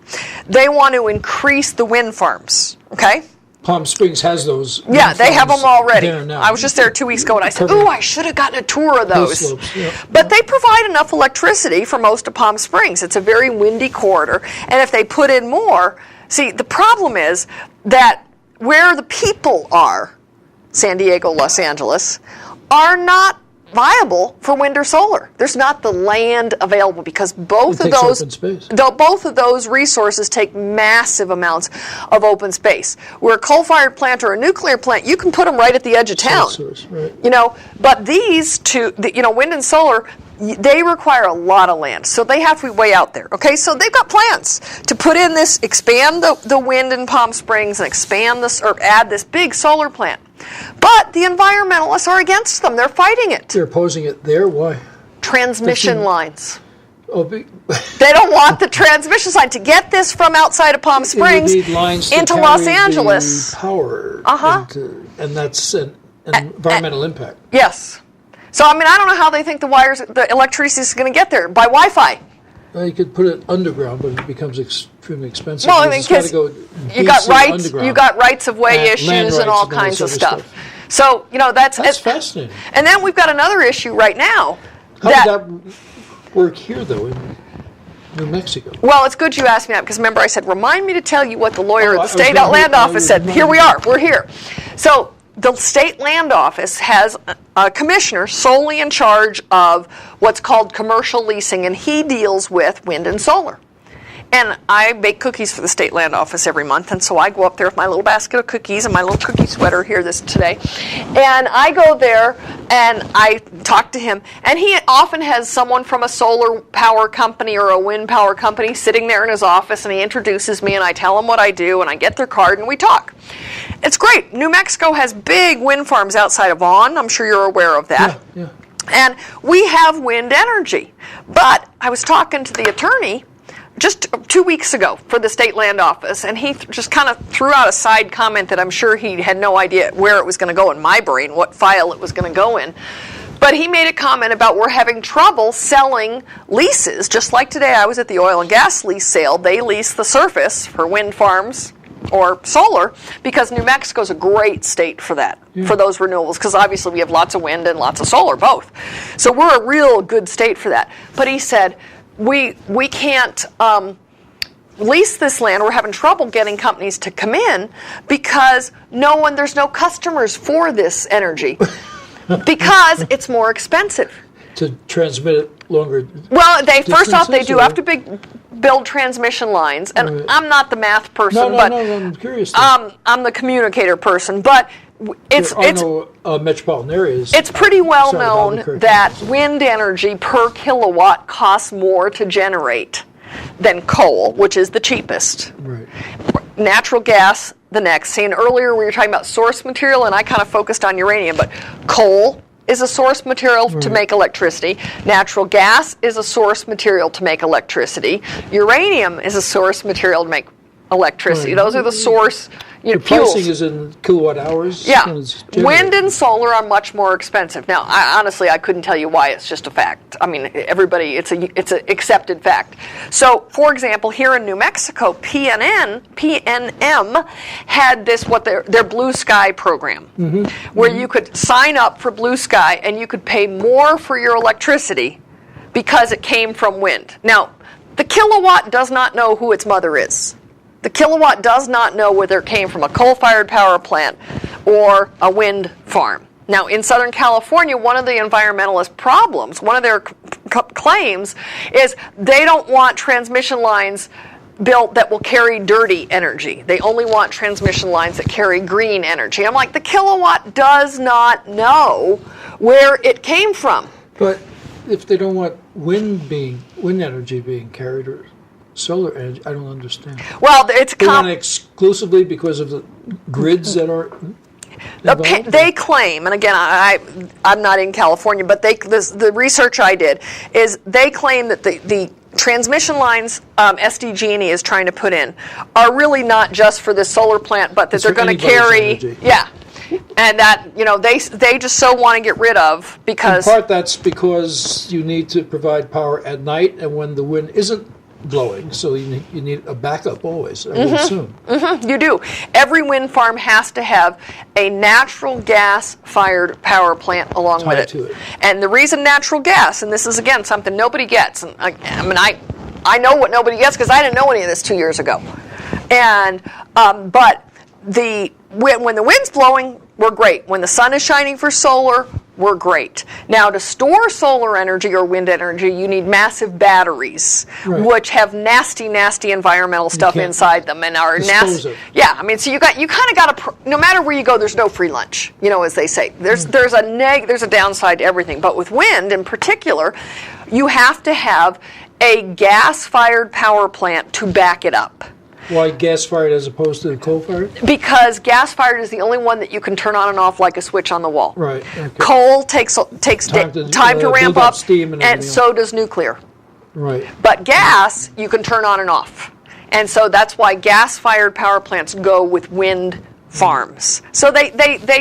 They want to increase the wind farms, okay? Palm Springs has those. Yeah, they have them already. There now. I was just there 2 weeks ago, and I said, Covered. "Ooh, I should have gotten a tour of those." Slopes, yeah. But they provide enough electricity for most of Palm Springs. It's a very windy corridor, and if they put in more, see, the problem is that where the people are, San Diego, Los Angeles, are not viable for wind or solar. There's not the land available because both of those both of those resources take massive amounts of open space. Where a coal-fired plant or a nuclear plant, you can put them right at the edge of town. Source, right. But these two, wind and solar, they require a lot of land, so they have to be way out there. Okay, so they've got plans to put in this, expand the wind in Palm Springs and expand this or add this big solar plant. But the environmentalists are against them. They're fighting it. They're opposing it there. Why? Transmission lines. Oh, They don't want the transmission line to get this from outside of Palm Springs need lines into to Los carry Angeles. The power. Uh-huh. And that's an environmental impact. Yes. So I don't know how they think the electricity is going to get there by Wi-Fi. Well, you could put it underground, but it becomes extremely expensive. Well, because you got rights of way issues and all kinds of stuff. So that's fascinating. And then we've got another issue right now. How did that work here, though, in New Mexico? Well, it's good you asked me that because remember I said, remind me to tell you what the lawyer at the State gonna- Land Office said. Here we are. We're here. So the State Land Office has a commissioner solely in charge of what's called commercial leasing, and he deals with wind and solar. And I bake cookies for the State Land Office every month, and so I go up there with my little basket of cookies and my little cookie sweater here today. And I go there and I talk to him, and he often has someone from a solar power company or a wind power company sitting there in his office, and he introduces me, and I tell him what I do, and I get their card, and we talk. It's great. New Mexico has big wind farms outside of Vaughan. I'm sure you're aware of that. Yeah. And we have wind energy. But I was talking to the attorney just 2 weeks ago for the State Land Office, and he just kind of threw out a side comment that I'm sure he had no idea where it was going to go in my brain, what file it was going to go in. But he made a comment about we're having trouble selling leases. Just like today, I was at the oil and gas lease sale. They lease the surface for wind farms or solar because New Mexico is a great state for that, for those renewables, because obviously we have lots of wind and lots of solar, both. So we're a real good state for that. But he said, we can't lease this land. We're having trouble getting companies to come in because there's no customers for this energy because it's more expensive. To transmit it longer. Well, first off, they distances, do have to build transmission lines, and Right. I'm not the math person, No, I'm curious. I'm the communicator person, but it's metropolitan areas. it's pretty well Sorry, known Albuquerque. that wind energy per kilowatt costs more to generate than coal, which is the cheapest. Right. Natural gas, the next. See, and earlier we were talking about source material, and I kind of focused on uranium, but coal is a source material to make electricity. Natural gas is a source material to make electricity. Uranium is a source material to make electricity. Right. Those are the source The fuels. pricing is in kilowatt hours. Yeah, when it's generated. wind and solar are much more expensive. Now, honestly, I couldn't tell you why. It's just a fact. I mean, everybody, it's an accepted fact. So, for example, here in New Mexico, PNM had this their Blue Sky program, where you could sign up for Blue Sky and you could pay more for your electricity because it came from wind. Now, the kilowatt does not know who its mother is. The kilowatt does not know whether it came from a coal-fired power plant or a wind farm. Now, in Southern California, one of the environmentalist problems, one of their claims is they don't want transmission lines built that will carry dirty energy. They only want transmission lines that carry green energy. I'm like, the kilowatt does not know where it came from. But if they don't want wind energy being carried or solar energy, I don't understand. Well, it's They want it exclusively because of the grids that are involved? They claim, and again, I'm not in California, but the research I did is they claim that the transmission lines SDG&E is trying to put in are really not just for this solar plant, but that It's they're for going to anybody's carry, energy. and that they just so want to get rid of because In part, that's because you need to provide power at night, and when the wind isn't blowing, so you need a backup always, I would assume. You do. Every wind farm has to have a natural gas-fired power plant along with Tied it. to it. And the reason natural gas, and this is again something nobody gets, and I know what nobody gets because I didn't know any of this 2 years ago. And but when the wind's blowing, we're great. When the sun is shining for solar, we're great. Now, to store solar energy or wind energy, you need massive batteries, Right. which have nasty, nasty environmental stuff can't inside them, and are dispose nasty. of. Yeah, I mean, so you kind of got to. No matter where you go, there's no free lunch. You know, as they say, there's a downside to everything. But with wind, in particular, you have to have a gas-fired power plant to back it up. Why gas-fired as opposed to coal-fired? Because gas-fired is the only one that you can turn on and off like a switch on the wall. Right. Okay. Coal takes time to ramp build up up, steam and and everything so does nuclear. Right. But gas, you can turn on and off. And so that's why gas-fired power plants go with wind farms. So they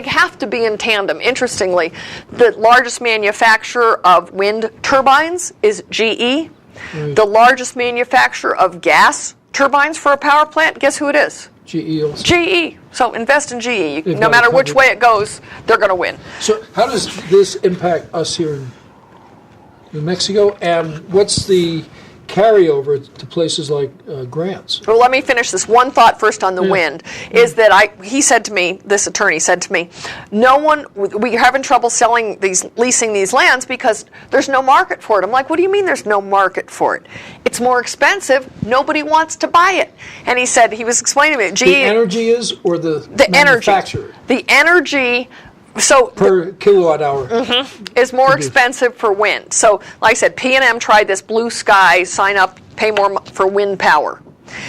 have to be in tandem. Interestingly, the largest manufacturer of wind turbines is GE. Right. The largest manufacturer of gas turbines for a power plant, guess who it is? GE also. GE. So invest in GE. They've No got it matter which covered. way it goes, they're going to win. So how does this impact us here in New Mexico, and what's the carryover to places like grants? Well, let me finish this one thought first on the Yeah. wind. Is that he said to me, this attorney said to me, we're having trouble leasing these lands because there's no market for it. I'm like, what do you mean there's no market for it? It's more expensive. Nobody wants to buy it. And he was explaining to me, The energy is, or the manufacturer? The energy. So Per kilowatt hour. is more expensive for wind. So, like I said, P&M tried this blue sky, sign up, pay more for wind power.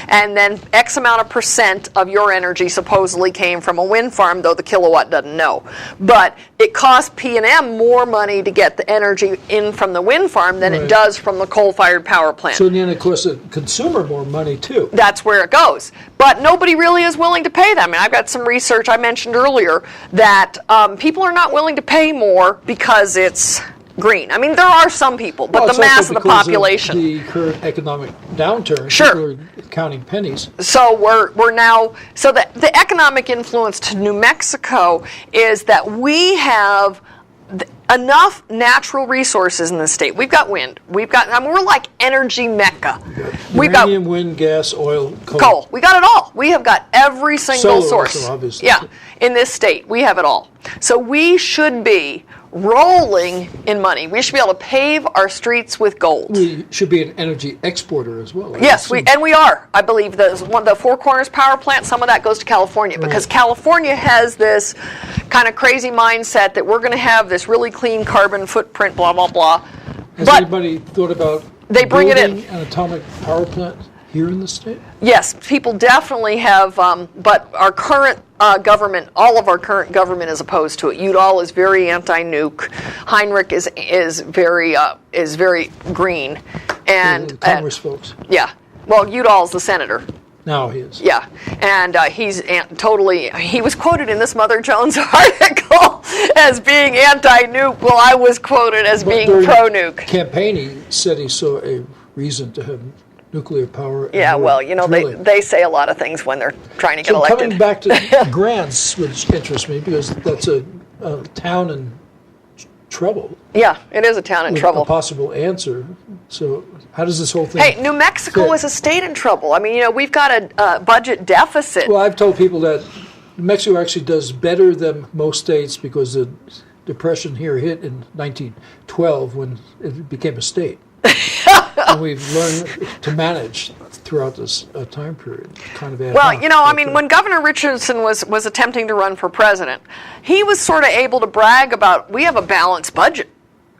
And then X amount of percent of your energy supposedly came from a wind farm, though the kilowatt doesn't know. But it costs P&M more money to get the energy in from the wind farm than it Right. does from the coal-fired power plant. So in the end, it costs the consumer more money too. That's where it goes. But nobody really is willing to pay that. I mean, I've got some research I mentioned earlier that people are not willing to pay more because it's green. I mean, there are some people, but Well, the it's mass also of the because population. the current economic downturn. Sure. People are counting pennies. So we're now, so the economic influence to New Mexico is that we have enough natural resources in the state. We've got wind. We're like energy mecca. We've got Uranium, wind, gas, oil, coal. We got it all. We have got every single Solar source. also, obviously. Yeah, in this state, we have it all. So we should be rolling in money. We should be able to pave our streets with gold. We should be an energy exporter as well. I Yes, assume. we are. I believe the Four Corners power plant, some of that goes to California because Right. California has this kind of crazy mindset that we're going to have this really clean carbon footprint, blah, blah, blah. Has But anybody thought about they bring it in. building an atomic power plant here in the state? yes, people definitely have, but our current government, all of our current government is opposed to it. Udall is very anti-nuke. Heinrich is very green, and The Congress folks. yeah. Well, Udall's the senator. Now he is. Yeah, and he's totally. He was quoted in this Mother Jones article as being anti-nuke. Well, I was quoted as being During pro-nuke. Campaign, he said he saw a reason to have nuclear power. and Yeah, more well, you know, drilling. they say a lot of things when they're trying to get So elected. coming back to grants, which interests me because that's a town in trouble. Yeah, it is a town in with trouble. A possible answer. So how does this whole thing? Hey, New Mexico fit? is a state in trouble. I mean, you know, we've got a budget deficit. Well, I've told people that New Mexico actually does better than most states because the Depression here hit in 1912 when it became a state. And we've learned to manage throughout this time period. Kind of ad Well, hoc, you know, I but, mean, when Governor Richardson was attempting to run for president, he was sort of able to brag about, we have a balanced budget.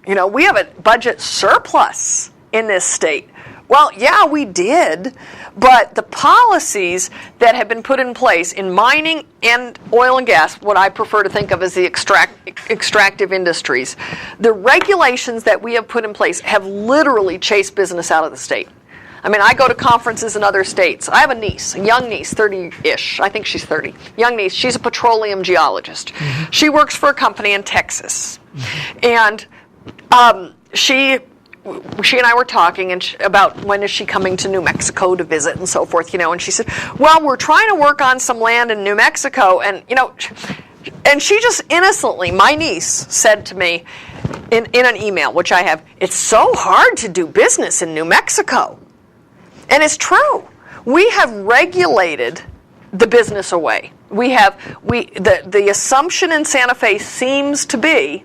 You know, we have a budget surplus in this state. Well, yeah, we did, but the policies that have been put in place in mining and oil and gas, what I prefer to think of as the extractive industries, the regulations that we have put in place have literally chased business out of the state. I mean, I go to conferences in other states. I have a niece, a young niece, 30-ish. I think she's 30. Young niece. She's a petroleum geologist. Mm-hmm. She works for a company in Texas. Mm-hmm. And she she and I were talking about when is she coming to New Mexico to visit and so forth, and she said, well, we're trying to work on some land in New Mexico, and, and she just innocently, my niece, said to me in an email, which I have, it's so hard to do business in New Mexico. And it's true. We have regulated the business away. The assumption in Santa Fe seems to be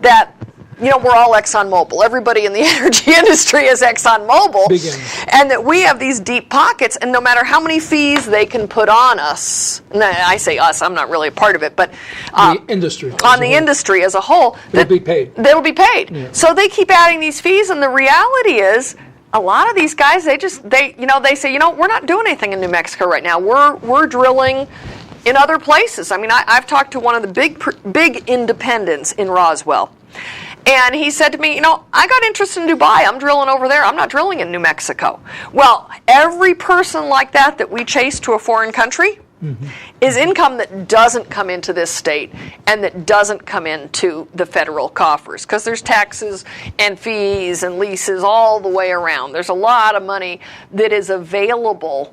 that we're all ExxonMobil. Everybody in the energy industry is ExxonMobil. And that we have these deep pockets, and no matter how many fees they can put on us, and I say us, I'm not really a part of it, but the industry industry as a whole, they'll be paid. They'll be paid. Yeah. So they keep adding these fees, and the reality is, a lot of these guys, they say, we're not doing anything in New Mexico right now. We're drilling in other places. I mean, I've talked to one of the big independents in Roswell. And he said to me, I got interested in Dubai. I'm drilling over there. I'm not drilling in New Mexico. Well, every person like that we chase to a foreign country is income that doesn't come into this state and that doesn't come into the federal coffers, because there's taxes and fees and leases all the way around. There's a lot of money that is available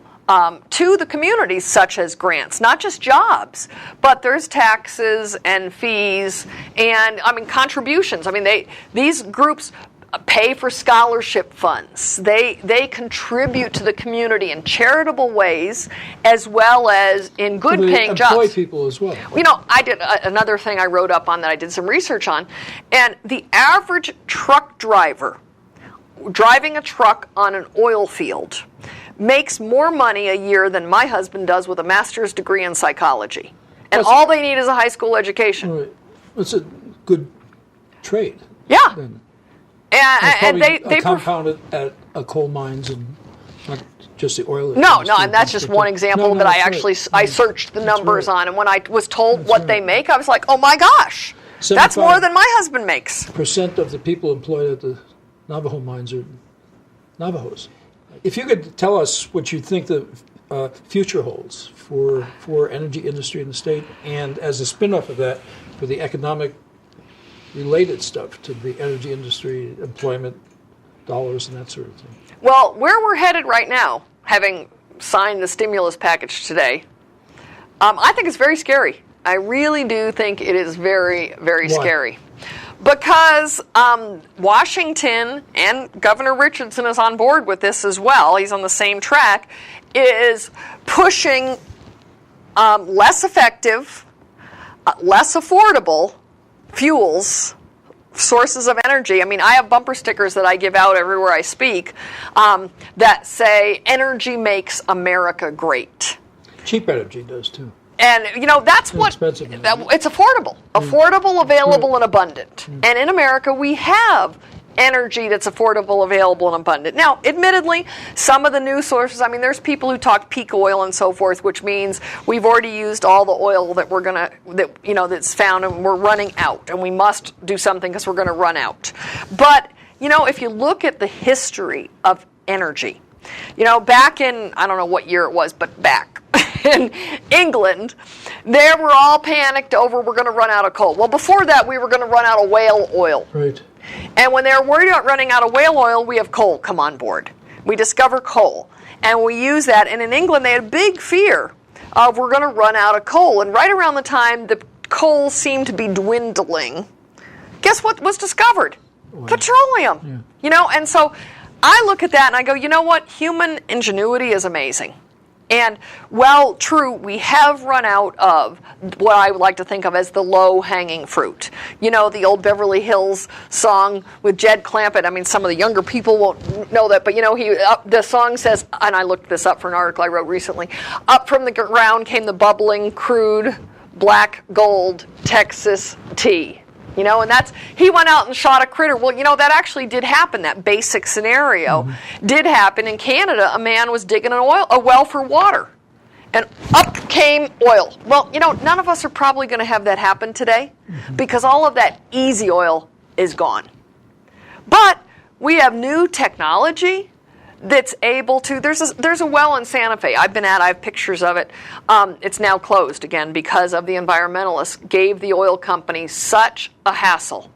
to the communities, such as grants, not just jobs, but there's taxes and fees and contributions. These groups pay for scholarship funds. They contribute to the community in charitable ways as well as in good paying jobs. Employ people as well. I did another thing I wrote up on that I did some research on, and the average truck driver driving a truck on an oil field makes more money a year than my husband does with a master's degree in psychology. And all they need is a high school education. Right. It's a good trade. Yeah. And they compound it at coal mines and not just the oil. No, and that's just one example that I actually I searched the numbers on. And when I was told what they make, I was like, oh my gosh, that's more than my husband makes. % of the people employed at the Navajo mines are Navajos. If you could tell us what you think the future holds for energy industry in the state, and as a spin-off of that, for the economic related stuff to the energy industry, employment, dollars, and that sort of thing. Well, where we're headed right now, having signed the stimulus package today, I think it's very scary. I really do think it is very, very scary. Because Washington, and Governor Richardson is on board with this as well, he's on the same track, is pushing less effective, less affordable fuels, sources of energy. I have bumper stickers that I give out everywhere I speak that say, energy makes America great. Cheap energy does too. And, that's what, it's affordable, available, and abundant. And in America, we have energy that's affordable, available, and abundant. Now, admittedly, some of the new sources, there's people who talk peak oil and so forth, which means we've already used all the oil that that's found, and we're running out, and we must do something because we're going to run out. But, if you look at the history of energy, back in, I don't know what year it was, but back in England, they were all panicked over we're going to run out of coal. Well, before that, we were going to run out of whale oil. Right. And when they were worried about running out of whale oil, we have coal come on board. We discover coal, and we use that. And in England, they had a big fear of we're going to run out of coal. And right around the time the coal seemed to be dwindling, guess what was discovered? Oil. Petroleum. Yeah. And so I look at that and I go, you know what? Human ingenuity is amazing. And, well, true, we have run out of what I would like to think of as the low-hanging fruit. The old Beverly Hills song with Jed Clampett. Some of the younger people won't know that, but, the song says, and I looked this up for an article I wrote recently, up from the ground came the bubbling, crude, black gold Texas tea. And he went out and shot a critter. Well, that actually did happen. That basic scenario did happen in Canada. A man was digging a well for water, and up came oil. Well, none of us are probably going to have that happen today because all of that easy oil is gone. But we have new technology that's able to, there's a well in Santa Fe. I have pictures of it. It's now closed again because of the environmentalists gave the oil company such a hassle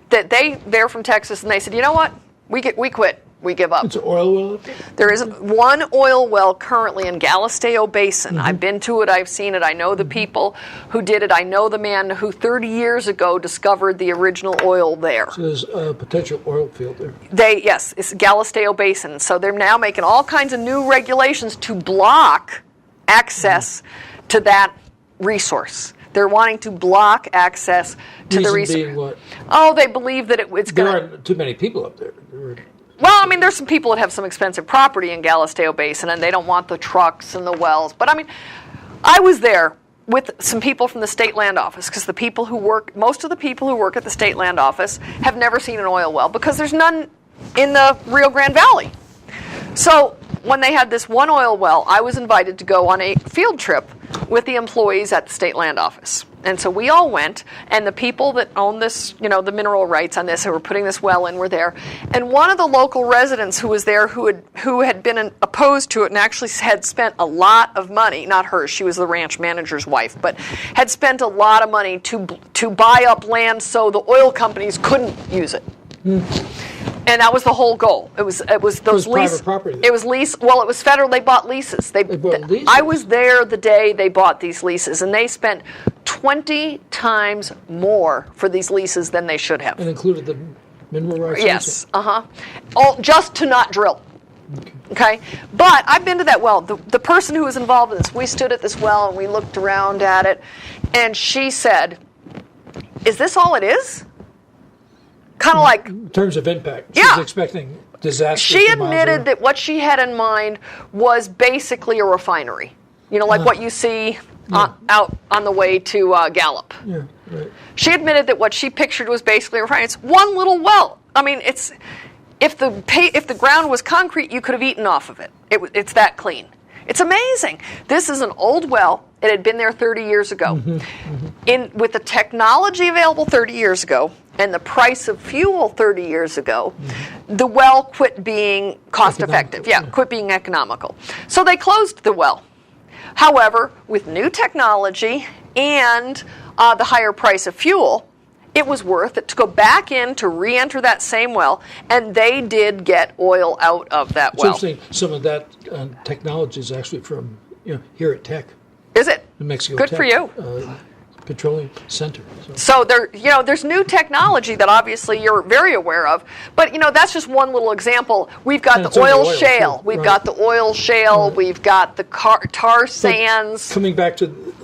that they're from Texas and they said, you know what? We quit. We give up. It's an oil well up there? There is one oil well currently in Galisteo Basin. I've been to it. I've seen it. I know the people who did it. I know the man who 30 years ago discovered the original oil there. So there's a potential oil field there. Yes, it's Galisteo Basin. So they're now making all kinds of new regulations to block access to that resource. They're wanting to block access to the resource. Being what? Oh, they believe that it's going to... There aren't too many people up there. Well, I mean, there's some people that have some expensive property in Galisteo Basin, and they don't want the trucks and the wells. But, I mean, I was there with some people from the State Land Office, because most of the people who work at the State Land Office have never seen an oil well, because there's none in the Rio Grande Valley. So when they had this one oil well, I was invited to go on a field trip with the employees at the State Land Office. And so we all went, and the people that own this, the mineral rights on this, who were putting this well in, were there. And one of the local residents who was there, who had been opposed to it and actually had spent a lot of money, not her, she was the ranch manager's wife, but had spent a lot of money to buy up land so the oil companies couldn't use it. And that was the whole goal. It was those leases. Private property. It was lease. Well, it was federal. They bought leases. They bought leases? I was there the day they bought these leases, and they spent 20 times more for these leases than they should have. And included the mineral rights? Yes. All just to not drill. Okay. But I've been to that well. The person who was involved in this, we stood at this well and we looked around at it, and she said, "Is this all it is?" Kind of like... In terms of impact. Yeah. She's expecting disaster. She admitted that what she had in mind was basically a refinery. Like what you see out on the way to Gallup. Yeah, right. She admitted that what she pictured was basically a refinery. It's one little well. I mean, if the ground was concrete, you could have eaten off of it. It's that clean. It's amazing. This is an old well. It had been there 30 years ago. With the technology available 30 years ago and the price of fuel 30 years ago, the well quit being cost effective. Quit being economical. So they closed the well. However, with new technology and the higher price of fuel, it was worth it to go back in to re-enter that same well, and they did get oil out of that well. So some of that technology is actually from here at Tech. Is it? New Mexico Good Tech, for you. Petroleum Center. So there's new technology that obviously you're very aware of, but that's just one little example. We've got the oil shale. We've got the oil shale. We've got the tar sands. So coming back to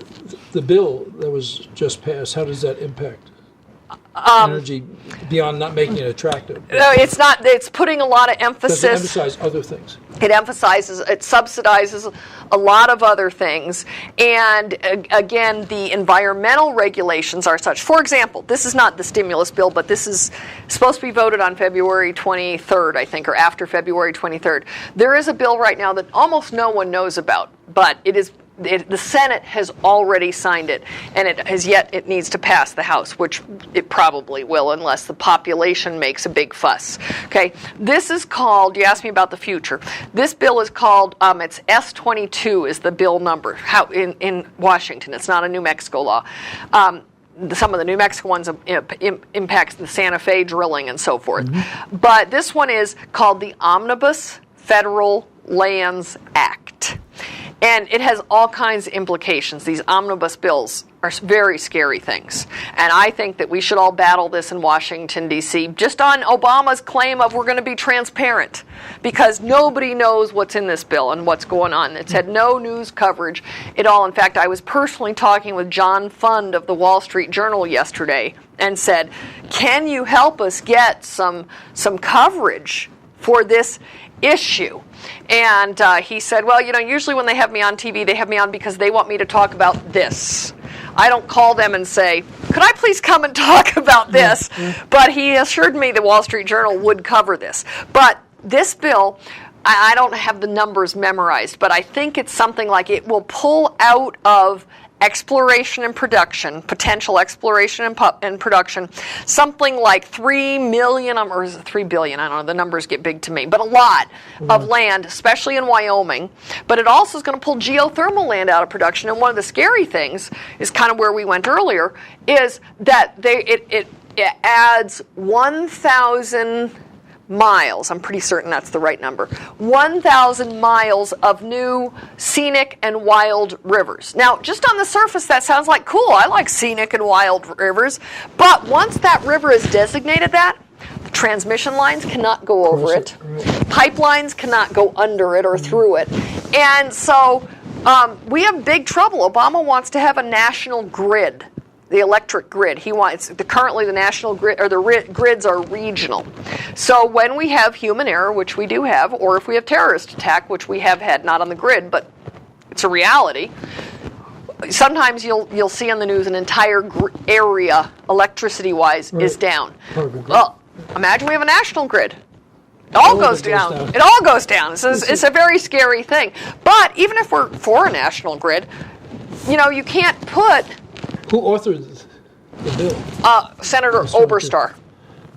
the bill that was just passed, how does that impact energy beyond not making it attractive? No, it's not. It's putting a lot of emphasis. Does it emphasize other things? It subsidizes a lot of other things. And again, the environmental regulations are such. For example, this is not the stimulus bill, but this is supposed to be voted on February 23rd, I think, or after February 23rd. There is a bill right now that almost no one knows about, but the Senate has already signed it, and it needs to pass the House, which it probably will unless the population makes a big fuss. Okay, this is called, you asked me about the future, this bill is called, it's S22 is the bill number in Washington. It's not a New Mexico law. Some of the New Mexico ones impacts the Santa Fe drilling and so forth. But this one is called the Omnibus Federal Lands Act. And it has all kinds of implications. These omnibus bills are very scary things. And I think that we should all battle this in Washington, D.C., just on Obama's claim of we're going to be transparent, because nobody knows what's in this bill and what's going on. It's had no news coverage at all. In fact, I was personally talking with John Fund of the Wall Street Journal yesterday and said, can you help us get some coverage for this issue? And he said, well, usually when they have me on TV, they have me on because they want me to talk about this. I don't call them and say, could I please come and talk about this? But he assured me the Wall Street Journal would cover this. But this bill, I don't have the numbers memorized, but I think it's something like it will pull out of exploration and production, potential exploration and production, something like 3 million, or is it 3 billion? I don't know, the numbers get big to me, but a lot of land, especially in Wyoming. But it also is going to pull geothermal land out of production. And one of the scary things is kind of where we went earlier, is that it adds 1,000 miles, I'm pretty certain that's the right number, 1,000 miles of new scenic and wild rivers. Now, just on the surface, that sounds like cool. I like scenic and wild rivers. But once that river is designated that, the transmission lines cannot go over it. Pipelines cannot go under it or through it. And so we have big trouble. Obama wants to have a national grid. The electric grid. He wants currently the national grid, or the grids are regional. So when we have human error, which we do have, or if we have terrorist attack, which we have had, not on the grid, but it's a reality. Sometimes you'll see on the news an entire area, electricity-wise, is down. Well, imagine we have a national grid. It all goes down. It all goes down. It's a very scary thing. But even if we're for a national grid, you can't put. Who authored the bill? Senator Oberstar.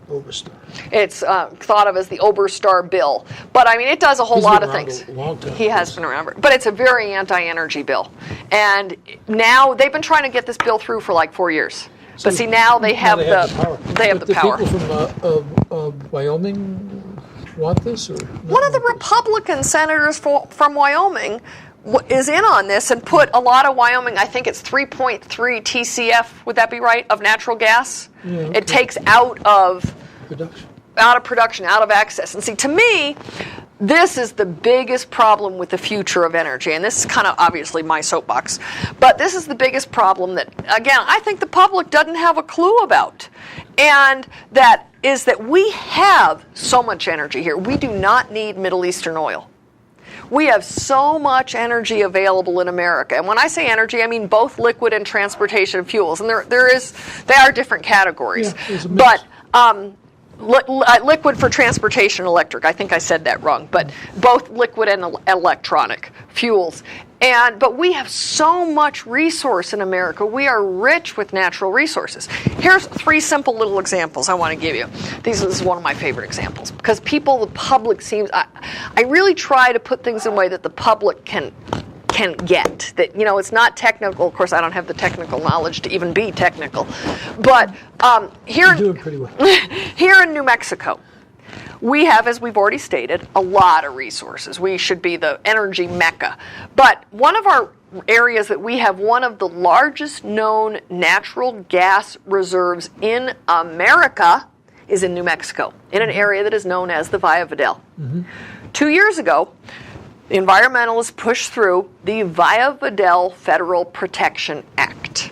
Oberstar. It's thought of as the Oberstar bill. But, I mean, it does a whole lot of things. A long time. He has been around. But it's a very anti-energy bill. And now they've been trying to get this bill through for like 4 years. But see, now they have the power. They have the power. The people from Wyoming want this? Or no? One of the Republican senators from Wyoming is in on this and put a lot of Wyoming, I think it's 3.3 TCF, would that be right, of natural gas? Yeah, okay. It takes out of production, out of access. And see, to me, this is the biggest problem with the future of energy. And this is kind of obviously my soapbox. But this is the biggest problem that, again, I think the public doesn't have a clue about. And that is that we have so much energy here. We do not need Middle Eastern oil. We have so much energy available in America. And when I say energy, I mean both liquid and transportation fuels. And they are different categories. Yeah, but liquid for transportation, electric. I think I said that wrong. But both liquid and electronic fuels. But we have so much resource in America. We are rich with natural resources. Here's 3 simple little examples I want to give you. This is one of my favorite examples because the public seems. I really try to put things in a way that the public can get. That it's not technical. Of course, I don't have the technical knowledge to even be technical. But You're doing pretty well. Here in New Mexico, we have, as we've already stated, a lot of resources. We should be the energy mecca. But one of our areas that we have one of the largest known natural gas reserves in America is in New Mexico, in an area that is known as the Valle Vidal. 2 years ago, the environmentalists pushed through the Valle Vidal Federal Protection Act.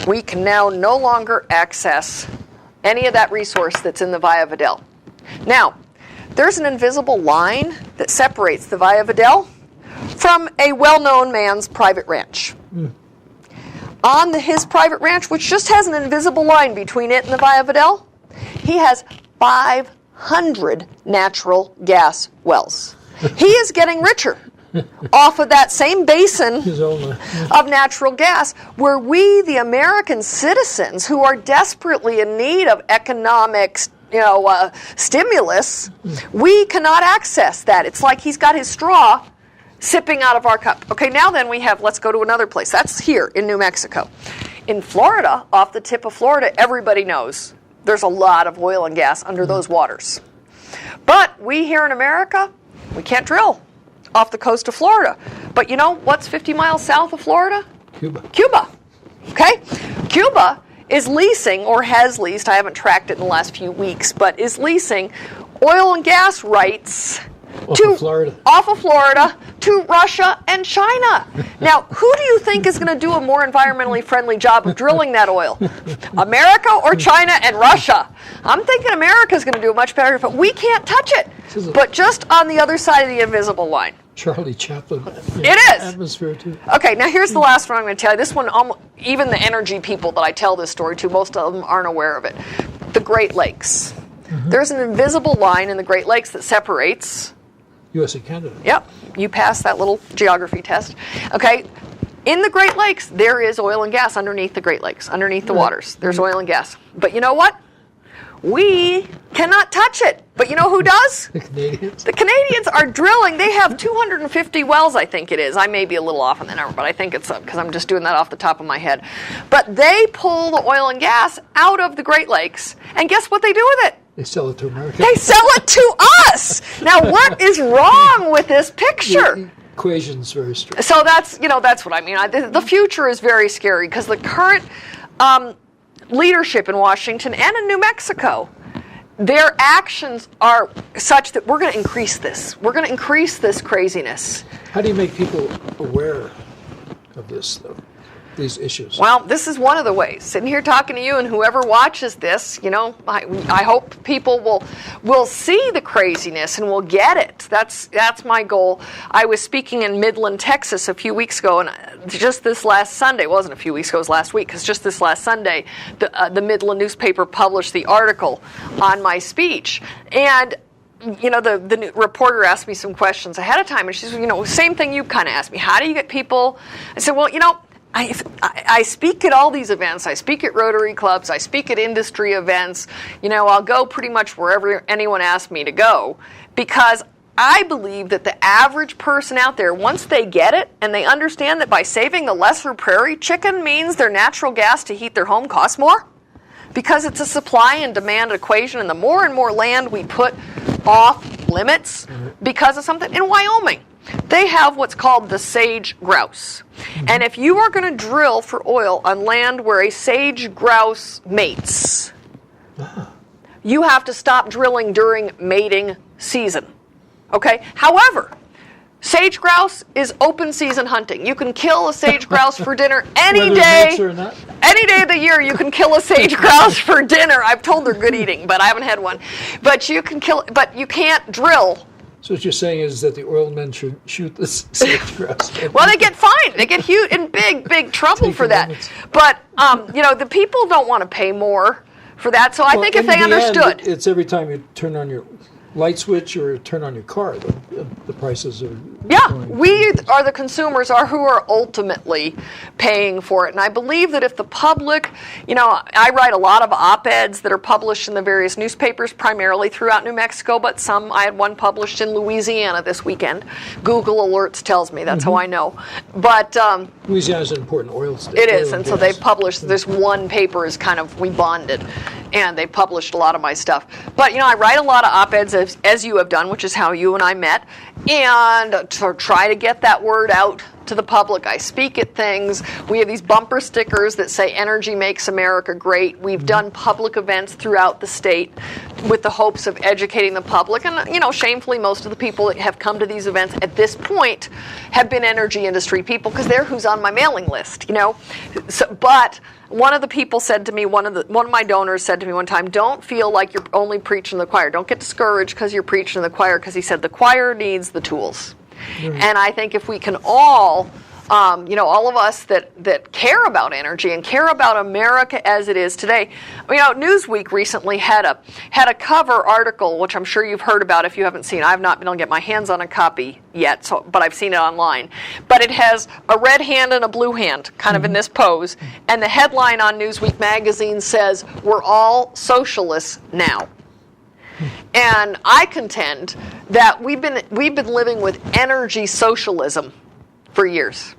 We can now no longer access any of that resource that's in the Valle Vidal. Now, there's an invisible line that separates the Valle Vidal from a well-known man's private ranch. On his private ranch, which just has an invisible line between it and the Valle Vidal, he has 500 natural gas wells. He is getting richer off of that same basin of natural gas, where we, the American citizens, who are desperately in need of economic stimulus, we cannot access that. It's like he's got his straw sipping out of our cup. Okay, now then let's go to another place. That's here in New Mexico. In Florida, off the tip of Florida, everybody knows there's a lot of oil and gas under those waters. But we here in America, we can't drill off the coast of Florida. But you know what's 50 miles south of Florida? Cuba. Okay? Cuba is leasing, or has leased, I haven't tracked it in the last few weeks, but is leasing oil and gas rights off of Florida to Russia and China. Now, who do you think is going to do a more environmentally friendly job of drilling that oil? America or China and Russia? I'm thinking America is going to do a much better, but we can't touch it. But just on the other side of the invisible line. Charlie Chaplin. It is. Atmosphere, too. Okay, now here's the last one I'm going to tell you. This one, even the energy people that I tell this story to, most of them aren't aware of it. The Great Lakes. There's an invisible line in the Great Lakes that separates U.S. and Canada. Yep, you passed that little geography test. Okay, in the Great Lakes, there is oil and gas underneath the Great Lakes, underneath the waters. There's oil and gas. But you know what? We cannot touch it. But you know who does? The Canadians. The Canadians are drilling. They have 250 wells, I think it is. I may be a little off on the number, but I think it's because I'm just doing that off the top of my head. But they pull the oil and gas out of the Great Lakes, and guess what they do with it? They sell it to America. They sell it to us. Now, what is wrong with this picture? The equation's very strange. So that's what I mean. The future is very scary because the current leadership in Washington and in New Mexico, their actions are such that we're going to increase this. We're going to increase this craziness. How do you make people aware of this, though? These issues? Well, this is one of the ways. Sitting here talking to you and whoever watches this, I hope people will see the craziness and will get it. That's my goal. I was speaking in Midland, Texas a few weeks ago, and just this last Sunday, it wasn't a few weeks ago, it was last week, because just this last Sunday, the Midland newspaper published the article on my speech. And the reporter asked me some questions ahead of time, and she said, same thing you kind of asked me. How do you get people? I said, well, I speak at all these events. I speak at Rotary clubs. I speak at industry events. I'll go pretty much wherever anyone asks me to go, because I believe that the average person out there, once they get it and they understand that by saving the lesser prairie chicken means their natural gas to heat their home costs more, because it's a supply and demand equation, and the more and more land we put off limits because of something. In Wyoming, they have what's called the sage grouse. And if you are going to drill for oil on land where a sage grouse mates, you have to stop drilling during mating season. Okay? However, sage grouse is open season hunting. You can kill a sage grouse for dinner any day. Any day of the year you can kill a sage grouse for dinner. I've told they're good eating, but I haven't had one. But you can but you can't drill. So what you're saying is that the oil men should shoot the sage grouse. Well, they get fined. They get huge in big trouble for that. But the people don't want to pay more for that. So I think if they understood, it's every time you turn on your light switch or turn on your car, the prices are. Yeah, we are the consumers who are ultimately paying for it. And I believe that if the public, I write a lot of op-eds that are published in the various newspapers, primarily throughout New Mexico, but I had one published in Louisiana this weekend. Google Alerts tells me, that's how I know. But Louisiana is an important oil state. It is, and so they've published, this one paper is we bonded, and they published a lot of my stuff. But, I write a lot of op-eds, as you have done, which is how you and I met, and to try to get that word out to the public. I speak at things. We have these bumper stickers that say "Energy makes America great." We've done public events throughout the state with the hopes of educating the public. And, shamefully, most of the people that have come to these events at this point have been energy industry people, because they're who's on my mailing list, but one of the people said to me, one of my donors said to me one time, don't feel like you're only preaching to the choir. Don't get discouraged because you're preaching to the choir, because he said the choir needs the tools. And I think if we can all, all of us that care about energy and care about America as it is today. Newsweek recently had a cover article, which I'm sure you've heard about if you haven't seen. I've not been able to get my hands on a copy yet, but I've seen it online. But it has a red hand and a blue hand, kind of in this pose. And the headline on Newsweek magazine says, "We're all socialists now." And I contend that we've been living with energy socialism for years.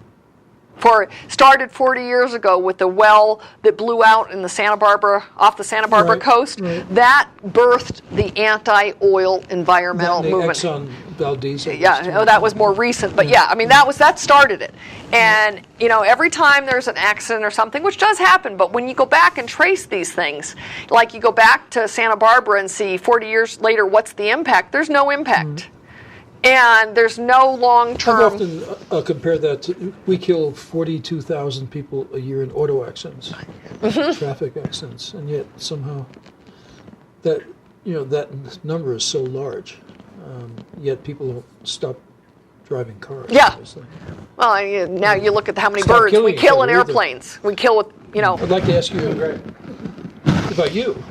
Started 40 years ago with the well that blew out in off the Santa Barbara coast. Right. That birthed the anti-oil environmental movement. Exxon Valdez. Yeah, that was more recent, but that started it. And every time there's an accident or something, which does happen, but when you go back and trace these things, like you go back to Santa Barbara and see 40 years later, what's the impact? There's no impact. And there's no long-term. I've often compare that to, we kill 42,000 people a year in auto accidents, traffic accidents, and yet somehow that number is so large, yet people don't stop driving cars. Yeah. Obviously. Well, now you look at how many birds we kill in airplanes. We kill with, I'd like to ask you about you,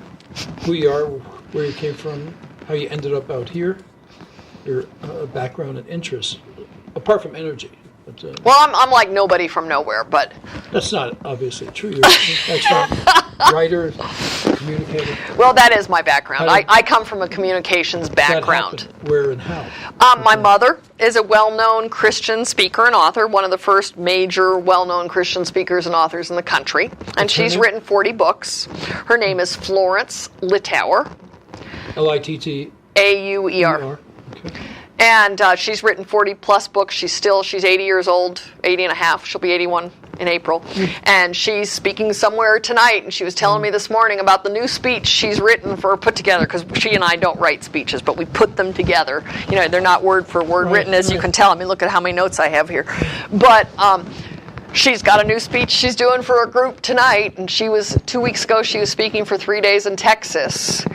who you are, where you came from, how you ended up out here. Your background and interests, apart from energy. But, well, I'm like nobody from nowhere, but that's not obviously true. You're an excellent writer, communicator. Well, that is my background. I come from a communications background. Where and how? My mother is a well-known Christian speaker and author, one of the first major well-known Christian speakers and authors in the country, and she's written 40 books. Her name is Florence Littauer. L-I-T-T. A-U-E-R. Okay. And she's written 40-plus books. She's 80 years old, 80 and a half. She'll be 81 in April. And she's speaking somewhere tonight, and she was telling me this morning about the new speech she's written for put together, because she and I don't write speeches, but we put them together. You know, they're not word for word written, as you can tell. I mean, look at how many notes I have here. But she's got a new speech she's doing for a group tonight, and 2 weeks ago, she was speaking for 3 days in Texas.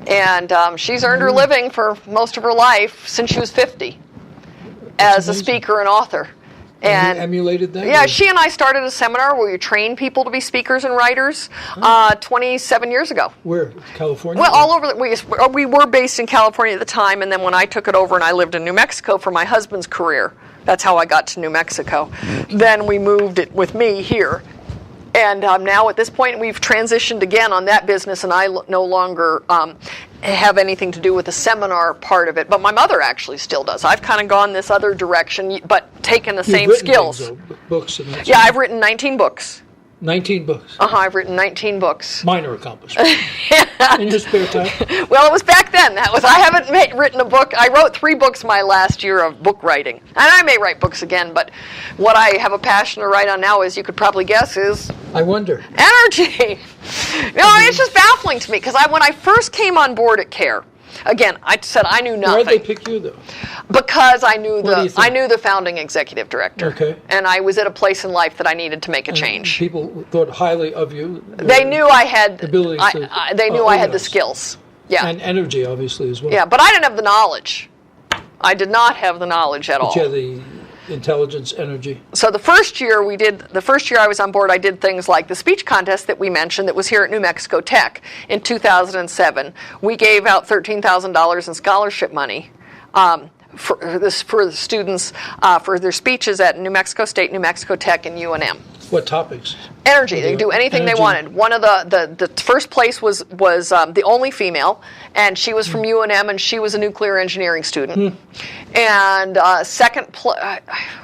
And she's earned her living for most of her life since she was 50 as a speaker and author. And you emulated that? Yeah, she and I started a seminar where you train people to be speakers and writers 27 years ago. Where? California? Well, all over. We were based in California at the time, and then when I took it over and I lived in New Mexico for my husband's career, that's how I got to New Mexico. Then we moved it with me here. And now at this point, we've transitioned again on that business, and I no longer have anything to do with the seminar part of it. But my mother actually still does. I've kind of gone this other direction, but taken the same skills. Things, though, books and that. Yeah, I've written 19 books. 19 books. I've written 19 books. Minor accomplishment. In your spare time? Well, it was back then. I haven't written a book. I wrote 3 books my last year of book writing. And I may write books again, but what I have a passion to write on now, as you could probably guess, is... I wonder. Energy. No, it's just baffling to me, because when I first came on board at CARE, again, I said I knew nothing. Why did they pick you, though? Because I knew the founding executive director. Okay. And I was at a place in life that I needed to make a change. People thought highly of you. They knew I had ability they knew I had the skills. Yeah. And energy, obviously, as well. Yeah, but I didn't have the knowledge. I did not have the knowledge at all. But you had the intelligence, energy. So the first year I was on board, I did things like the speech contest that we mentioned that was here at New Mexico Tech in 2007. We gave out $13,000 in scholarship money for the students for their speeches at New Mexico State, New Mexico Tech, and UNM. What topics? Energy. They could do anything they wanted. One of the first place was the only female, and she was from UNM, and she was a nuclear engineering student. And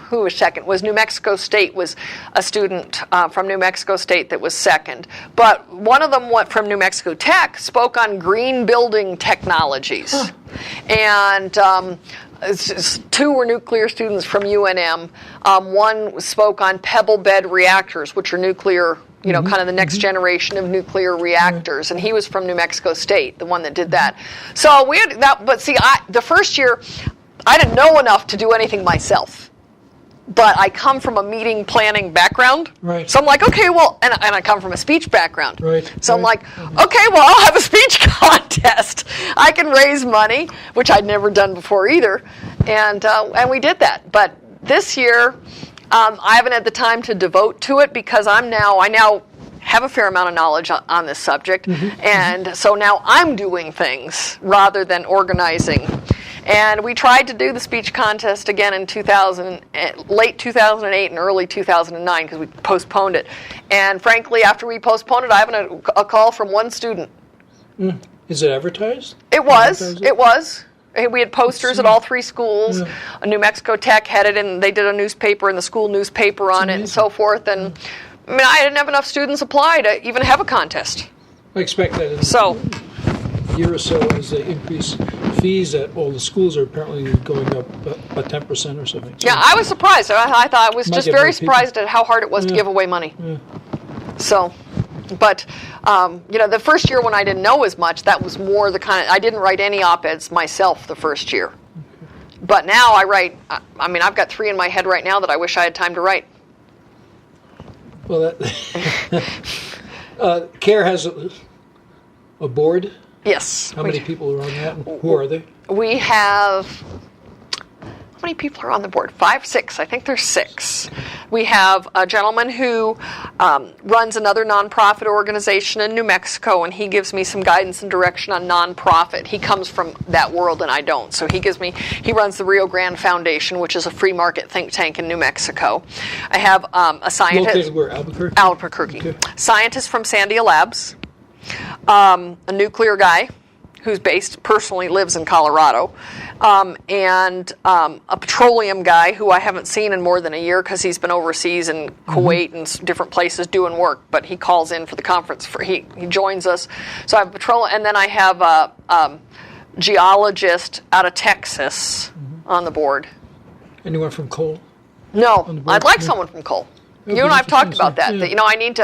who was second? Was New Mexico State, was a student from New Mexico State that was second. But one of them went from New Mexico Tech, spoke on green building technologies. And 2 were nuclear students from UNM. One spoke on pebble bed reactors, which are nuclear, kind of the next generation of nuclear reactors. And he was from New Mexico State, the one that did that. So we had that. But see, the first year, I didn't know enough to do anything myself. But I come from a meeting planning background. Right. So I'm like, okay, well, and I come from a speech background. Right. So I'm like, okay, well, I'll have a speech contest. I can raise money, which I'd never done before either. And we did that. But this year, I haven't had the time to devote to it because I now have a fair amount of knowledge on this subject. And so now I'm doing things rather than organizing. And we tried to do the speech contest again in late 2008 and early 2009 because we postponed it. And frankly, after we postponed it, I haven't a call from one student. Is it advertised? It was. It was. We had posters at all 3 schools. Yeah. New Mexico Tech had it, and they did a newspaper in the school newspaper on it and so forth. And I mean, I didn't have enough students apply to even have a contest. I expect that in a year or so as they increase fees at all the schools are apparently going up by 10% or something. So yeah, I was surprised. I thought I was just very surprised at how hard it was to give away money. Yeah. So, but the first year when I didn't know as much, that was more the kind of, I didn't write any op-eds myself the first year. Okay. But now I write. I've got 3 in my head right now that I wish I had time to write. Well, CARE has a board. Yes. How many people are on that? And who are they? We have, how many people are on the board? 5, 6. I think there's 6. We have a gentleman who runs another nonprofit organization in New Mexico, and he gives me some guidance and direction on nonprofit. He comes from that world, and I don't. So he runs the Rio Grande Foundation, which is a free market think tank in New Mexico. I have a scientist. Located where, Albuquerque? Albuquerque. Okay. Scientist from Sandia Labs. A nuclear guy who's personally lives in Colorado, and a petroleum guy who I haven't seen in more than a year because he's been overseas in Kuwait and different places doing work, but he calls in for the conference. He joins us. So I have and then I have geologist out of Texas on the board. Anyone from coal? No, I'd like someone from coal. You and I have talked about that. Yeah. That, you know, I need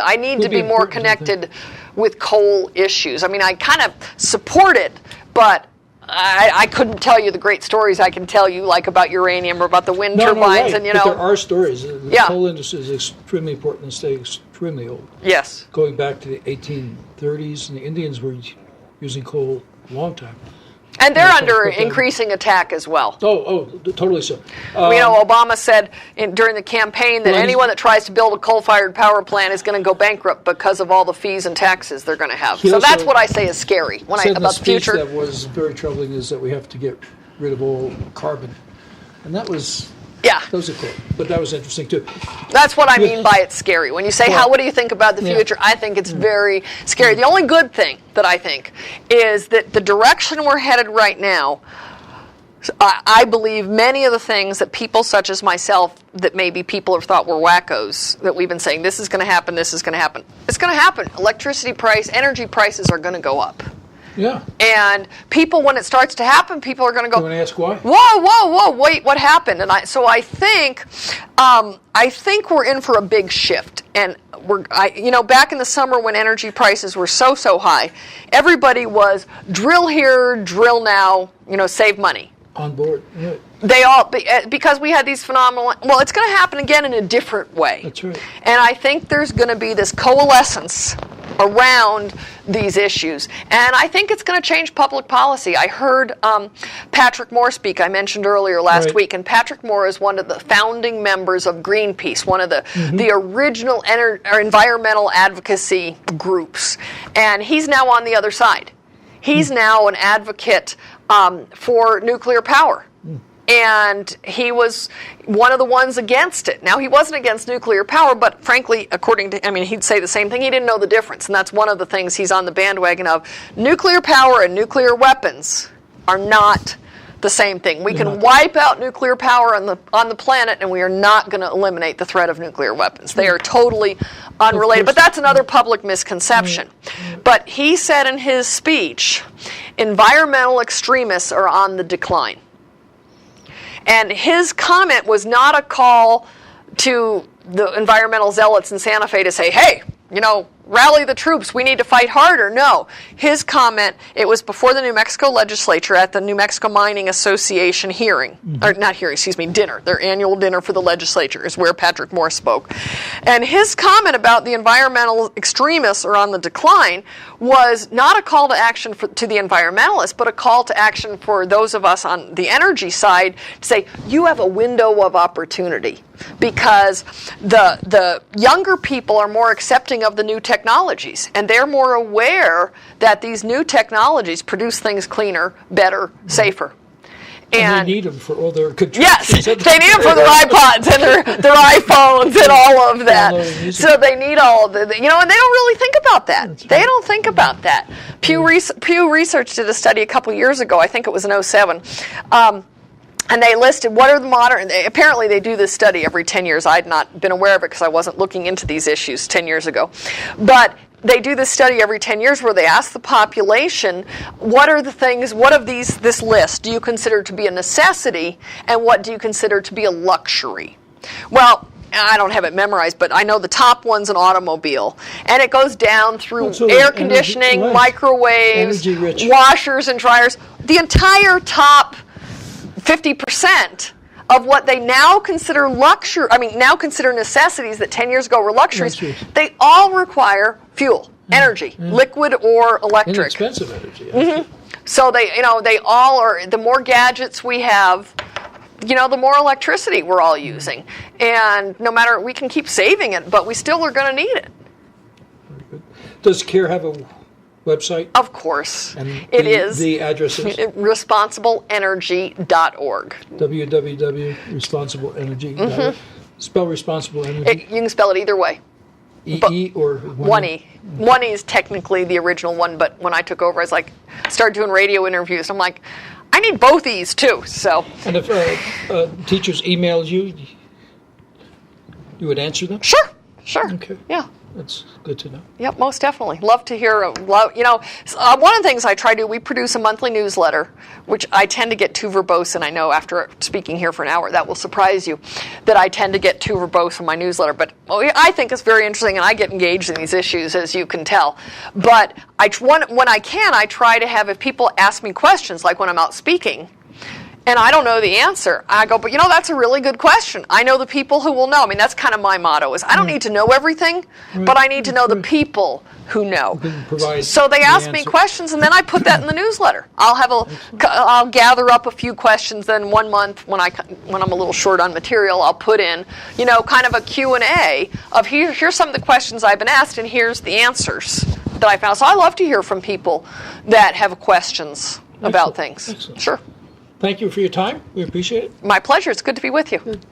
to be more connected with coal issues. I mean, I kind of support it, but I couldn't tell you the great stories I can tell you, like about uranium or about the wind turbines, right. and But there are stories. The Yeah. coal industry is extremely important and stay extremely old. Yes. Going back to the 1830s, and the Indians were using coal a long time. And they're under increasing attack as well. Oh, totally so. You know, Obama said during the campaign that anyone that tries to build a coal-fired power plant is going to go bankrupt because of all the fees and taxes they're going to have. So that's what I say is scary about the future. That was very troubling is that we have to get rid of all carbon, and that was that was a quote, but that was interesting too. That's what I mean by it's scary. When you say, what do you think about the future? I think it's very scary. The only good thing that I think is that the direction we're headed right now, I believe many of the things that people such as myself, that maybe people have thought were wackos, that we've been saying, this is going to happen, this is going to happen. It's going to happen. Energy prices are going to go up. Yeah. And people, when it starts to happen, people are going to go, you want to ask why? Whoa, wait, what happened? And so I think we're in for a big shift. And back in the summer when energy prices were so high, everybody was drill here, drill now, save money. On board. Yeah. They all, because we had these phenomenal, it's going to happen again in a different way. That's right. And I think there's going to be this coalescence around these issues. And I think it's going to change public policy. I heard Patrick Moore speak, I mentioned earlier last week, and Patrick Moore is one of the founding members of Greenpeace, one of the original environmental advocacy groups. And he's now on the other side. He's now an advocate for nuclear power. And he was one of the ones against it. Now, he wasn't against nuclear power, but frankly, he'd say the same thing. He didn't know the difference, and that's one of the things he's on the bandwagon of. Nuclear power and nuclear weapons are not the same thing. We can wipe out nuclear power on the planet, and we are not going to eliminate the threat of nuclear weapons. They are totally unrelated. But that's another public misconception. But he said in his speech, environmental extremists are on the decline. And his comment was not a call to the environmental zealots in Santa Fe to say, hey, rally the troops, we need to fight harder. No. His comment, it was before the New Mexico legislature at the New Mexico Mining Association dinner. Their annual dinner for the legislature is where Patrick Moore spoke. And his comment about the environmental extremists are on the decline was not a call to action to the environmentalists, but a call to action for those of us on the energy side to say, you have a window of opportunity. Because the younger people are more accepting of the new technologies, and they're more aware that these new technologies produce things cleaner, better, safer. And they need them for all their Yes, they need them for their iPods and their iPhones and all of that. So they need all of the, and they don't really think about that. Right. They don't think about that. Pew Research did a study a couple years ago, I think it was in 2007, and they listed what are the modern, apparently they do this study every 10 years. I had not been aware of it because I wasn't looking into these issues 10 years ago. But they do this study every 10 years where they ask the population, what are the things, what of this list do you consider to be a necessity, and what do you consider to be a luxury? Well, I don't have it memorized, but I know the top one's an automobile. And it goes down through air conditioning, microwaves, washers and dryers. The entire top 50% of what they now consider consider necessities that 10 years ago were luxuries, they all require fuel, energy, liquid or electric. Inexpensive energy. So they all are, the more gadgets we have, the more electricity we're all using. And no matter, we can keep saving it, but we still are going to need it. Very good. Does CARE have a website? Of course. And it is. The address is? responsibleenergy.org. www.responsibleenergy.org. Spell responsible energy? You can spell it either way. E or one E. One E is technically the original one, but when I took over, I was started doing radio interviews. I'm like, I need both E's too. So. And if teachers emailed you, you would answer them? Sure. Okay. Yeah. That's good to know. Yep, most definitely. Love to hear. One of the things I try to do, we produce a monthly newsletter, which I tend to get too verbose, and I know after speaking here for an hour, that will surprise you, that I tend to get too verbose in my newsletter. But I think it's very interesting, and I get engaged in these issues, as you can tell. But when I can, I try to have, if people ask me questions, like when I'm out speaking, and I don't know the answer, I go, but that's a really good question. I know the people who will know. I mean, that's kind of my motto, is I don't need to know everything, but I need to know the people who know. So they ask me questions, and then I put that in the newsletter. I'll gather up a few questions. Then 1 month, when I'm a little short on material, I'll put in, kind of a Q&A of here's some of the questions I've been asked, and here's the answers that I found. So I love to hear from people that have questions about things. Excellent. Sure. Thank you for your time. We appreciate it. My pleasure. It's good to be with you. Good.